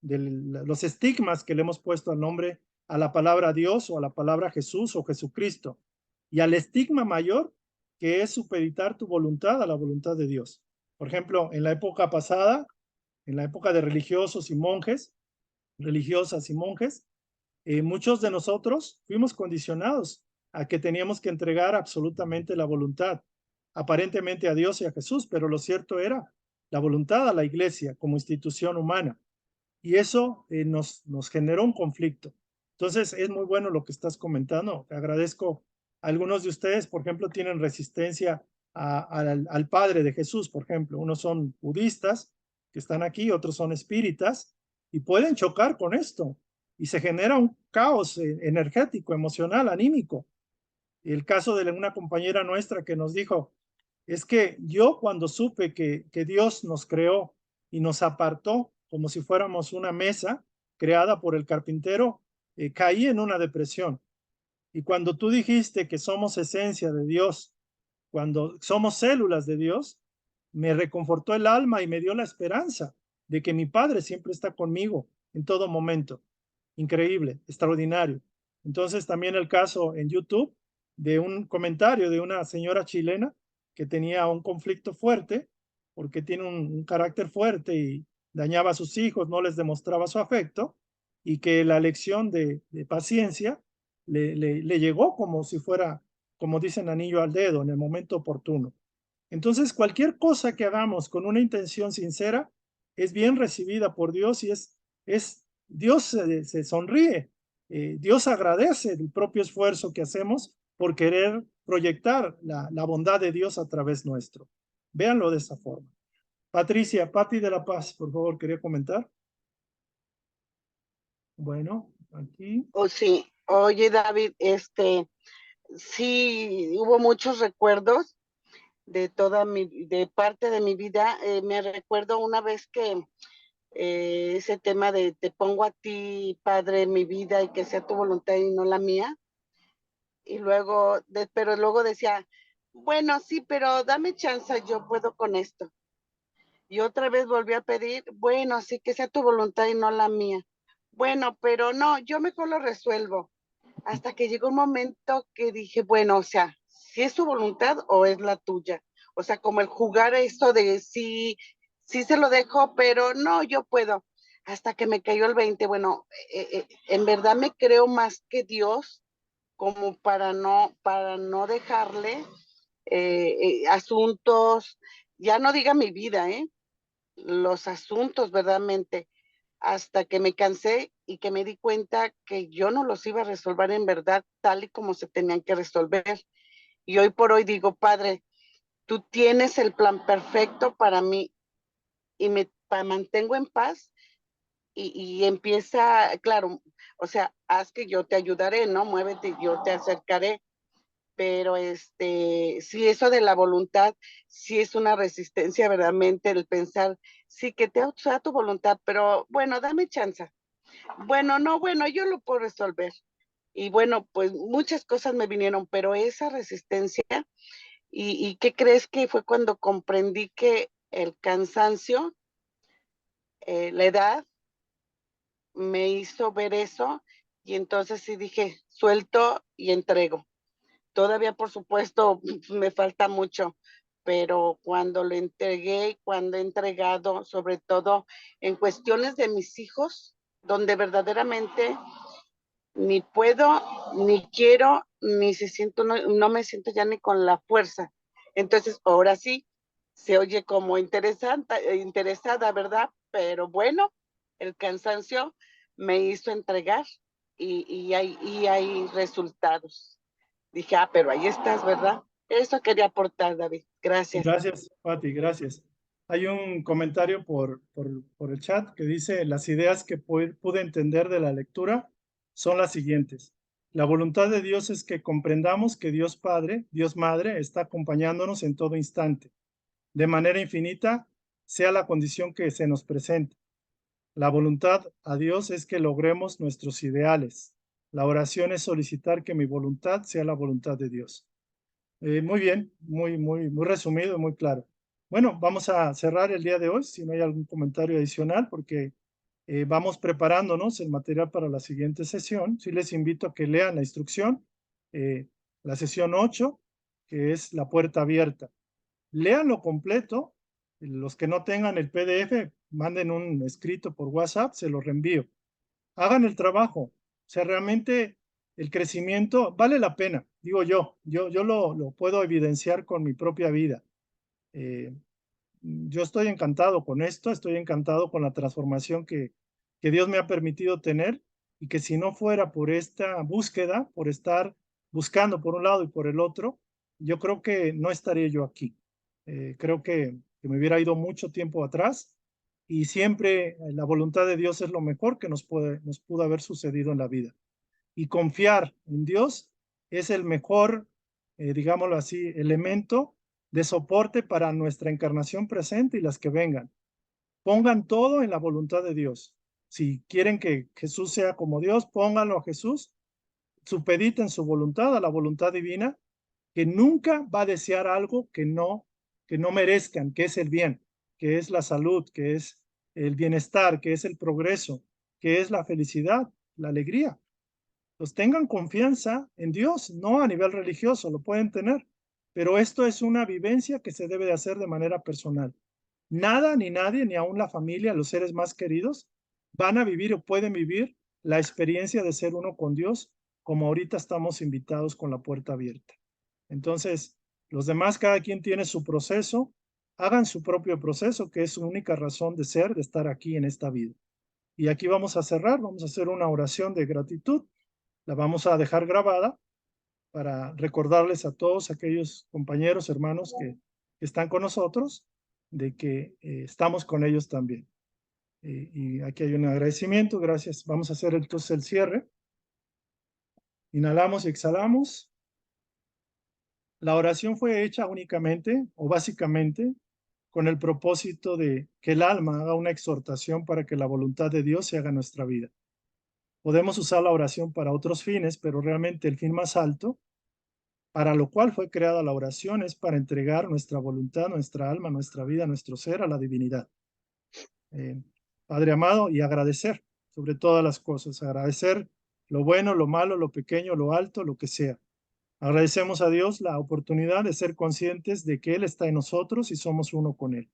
de los estigmas que le hemos puesto al nombre, a la palabra Dios o a la palabra Jesús o Jesucristo. Y al estigma mayor que es supeditar tu voluntad a la voluntad de Dios. Por ejemplo, en la época pasada, en la época de religiosos y monjes, religiosas y monjes, muchos de nosotros fuimos condicionados a que teníamos que entregar absolutamente la voluntad, aparentemente a Dios y a Jesús, pero lo cierto era la voluntad a la iglesia como institución humana. Y eso nos generó un conflicto. Entonces, es muy bueno lo que estás comentando. Te agradezco. Algunos de ustedes, por ejemplo, tienen resistencia al Padre de Jesús, por ejemplo. Unos son budistas que están aquí, otros son espíritas, y pueden chocar con esto. Y se genera un caos energético, emocional, anímico. El caso de una compañera nuestra que nos dijo, es que yo cuando supe que Dios nos creó y nos apartó como si fuéramos una mesa creada por el carpintero, caí en una depresión. Y cuando tú dijiste que somos esencia de Dios, cuando somos células de Dios, me reconfortó el alma y me dio la esperanza de que mi Padre siempre está conmigo en todo momento. Increíble, extraordinario. Entonces también el caso en YouTube de un comentario de una señora chilena que tenía un conflicto fuerte porque tiene un carácter fuerte y dañaba a sus hijos, no les demostraba su afecto y que la lección de paciencia le llegó como si fuera, como dicen, anillo al dedo en el momento oportuno. Entonces, cualquier cosa que hagamos con una intención sincera es bien recibida por Dios y Dios se sonríe, Dios agradece el propio esfuerzo que hacemos por querer proyectar la bondad de Dios a través nuestro. Véanlo de esa forma. Patricia, Pati de la Paz, por favor, quería comentar. Bueno, aquí. Oh, sí, oye David, sí, hubo muchos recuerdos de parte de mi vida. Me recuerdo una vez que ese tema de te pongo a ti, Padre, en mi vida y que sea tu voluntad y no la mía. Y luego, pero luego decía, bueno, sí, pero dame chance, yo puedo con esto. Y otra vez volví a pedir, bueno, sí, que sea tu voluntad y no la mía. Bueno, pero no, yo mejor lo resuelvo. Hasta que llegó un momento que dije, bueno, o sea, si es tu voluntad o es la tuya. O sea, como el jugar esto de sí, sí se lo dejo, pero no, yo puedo. Hasta que me cayó el 20. Bueno, en verdad me creo más que Dios como para no dejarle asuntos, ya no diga mi vida, los asuntos verdaderamente, hasta que me cansé y que me di cuenta que yo no los iba a resolver en verdad tal y como se tenían que resolver. Y hoy por hoy digo, Padre, tú tienes el plan perfecto para mí y me mantengo en paz y empieza, claro, o sea, haz que yo te ayudaré, ¿no? Muévete, yo te acercaré. Pero sí, eso de la voluntad, sí es una resistencia verdaderamente el pensar, sí, que te sea tu voluntad, pero bueno, dame chance. Bueno, no, bueno, yo lo puedo resolver. Y bueno, pues muchas cosas me vinieron, pero esa resistencia, ¿y qué crees que fue cuando comprendí que el cansancio, la edad, me hizo ver eso? Y entonces sí dije, suelto y entrego. Todavía, por supuesto, me falta mucho, pero cuando lo entregué, cuando he entregado, sobre todo en cuestiones de mis hijos, donde verdaderamente ni puedo, ni quiero, ni se siento, no me siento ya ni con la fuerza. Entonces, ahora sí, se oye como interesada, ¿verdad? Pero bueno, el cansancio me hizo entregar y hay resultados. Dije, pero ahí estás, ¿verdad? Eso quería aportar, David. Gracias. Gracias, Pati, gracias. Hay un comentario por el chat que dice, las ideas que pude entender de la lectura son las siguientes. La voluntad de Dios es que comprendamos que Dios Padre, Dios Madre, está acompañándonos en todo instante, de manera infinita, sea la condición que se nos presente. La voluntad a Dios es que logremos nuestros ideales. La oración es solicitar que mi voluntad sea la voluntad de Dios. Muy bien, muy resumido, muy claro. Bueno, vamos a cerrar el día de hoy, si no hay algún comentario adicional, porque vamos preparándonos el material para la siguiente sesión. Sí les invito a que lean la instrucción, la sesión 8, que es La Puerta Abierta. Léanlo completo. Los que no tengan el PDF, manden un escrito por WhatsApp, se lo reenvío. Hagan el trabajo. O sea, realmente el crecimiento vale la pena. Digo yo lo puedo evidenciar con mi propia vida. Yo estoy encantado con esto, estoy encantado con la transformación que Dios me ha permitido tener, y que si no fuera por esta búsqueda, por estar buscando por un lado y por el otro, yo creo que no estaría yo aquí. Creo que me hubiera ido mucho tiempo atrás, y siempre la voluntad de Dios es lo mejor que nos pudo haber sucedido en la vida. Y confiar en Dios es el mejor, digámoslo así, elemento de soporte para nuestra encarnación presente y las que vengan. Pongan todo en la voluntad de Dios. Si quieren que Jesús sea como Dios, pónganlo a Jesús, supediten su voluntad a la voluntad divina, que nunca va a desear algo que no merezcan, que es el bien, que es la salud, que es el bienestar, que es el progreso, que es la felicidad, la alegría. Pues tengan confianza en Dios, no a nivel religioso, lo pueden tener, pero esto es una vivencia que se debe de hacer de manera personal. Nada ni nadie, ni aún la familia, los seres más queridos, van a vivir o pueden vivir la experiencia de ser uno con Dios, como ahorita estamos invitados con La Puerta Abierta. Entonces, los demás, cada quien tiene su proceso, hagan su propio proceso, que es su única razón de ser, de estar aquí en esta vida. Y aquí vamos a cerrar, vamos a hacer una oración de gratitud, la vamos a dejar grabada para recordarles a todos aquellos compañeros, hermanos que están con nosotros, de que estamos con ellos también. Y aquí hay un agradecimiento, gracias. Vamos a hacer entonces el cierre. Inhalamos y exhalamos. La oración fue hecha únicamente o básicamente con el propósito de que el alma haga una exhortación para que la voluntad de Dios se haga en nuestra vida. Podemos usar la oración para otros fines, pero realmente el fin más alto, para lo cual fue creada la oración, es para entregar nuestra voluntad, nuestra alma, nuestra vida, nuestro ser a la divinidad. Padre amado, y agradecer sobre todas las cosas, agradecer lo bueno, lo malo, lo pequeño, lo alto, lo que sea. Agradecemos a Dios la oportunidad de ser conscientes de que Él está en nosotros y somos uno con Él.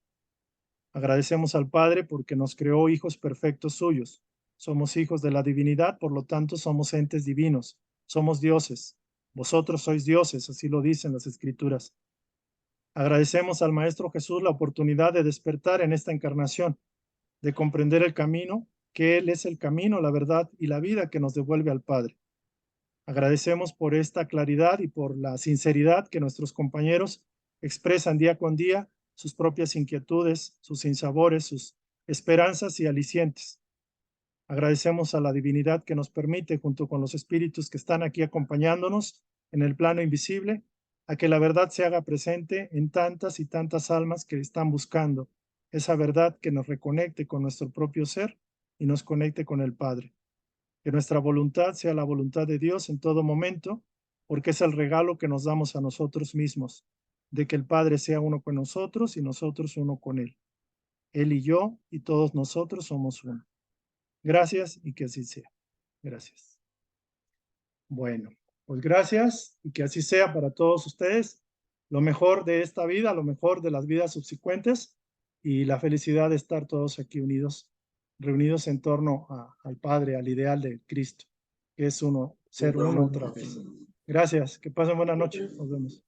Agradecemos al Padre porque nos creó hijos perfectos suyos. Somos hijos de la divinidad, por lo tanto somos entes divinos, somos dioses. Vosotros sois dioses, así lo dicen las Escrituras. Agradecemos al Maestro Jesús la oportunidad de despertar en esta encarnación, de comprender el camino, que Él es el camino, la verdad y la vida que nos devuelve al Padre. Agradecemos por esta claridad y por la sinceridad que nuestros compañeros expresan día con día sus propias inquietudes, sus sinsabores, sus esperanzas y alicientes. Agradecemos a la divinidad que nos permite, junto con los espíritus que están aquí acompañándonos en el plano invisible, a que la verdad se haga presente en tantas y tantas almas que están buscando esa verdad que nos reconecte con nuestro propio ser y nos conecte con el Padre. Que nuestra voluntad sea la voluntad de Dios en todo momento, porque es el regalo que nos damos a nosotros mismos, de que el Padre sea uno con nosotros y nosotros uno con Él. Él y yo y todos nosotros somos uno. Gracias y que así sea. Gracias. Bueno, pues gracias y que así sea para todos ustedes. Lo mejor de esta vida, lo mejor de las vidas subsecuentes y la felicidad de estar todos aquí unidos, reunidos en torno al Padre, al ideal de Cristo, que es uno, ser uno otra vez. Gracias, que pasen buena noche. Nos vemos.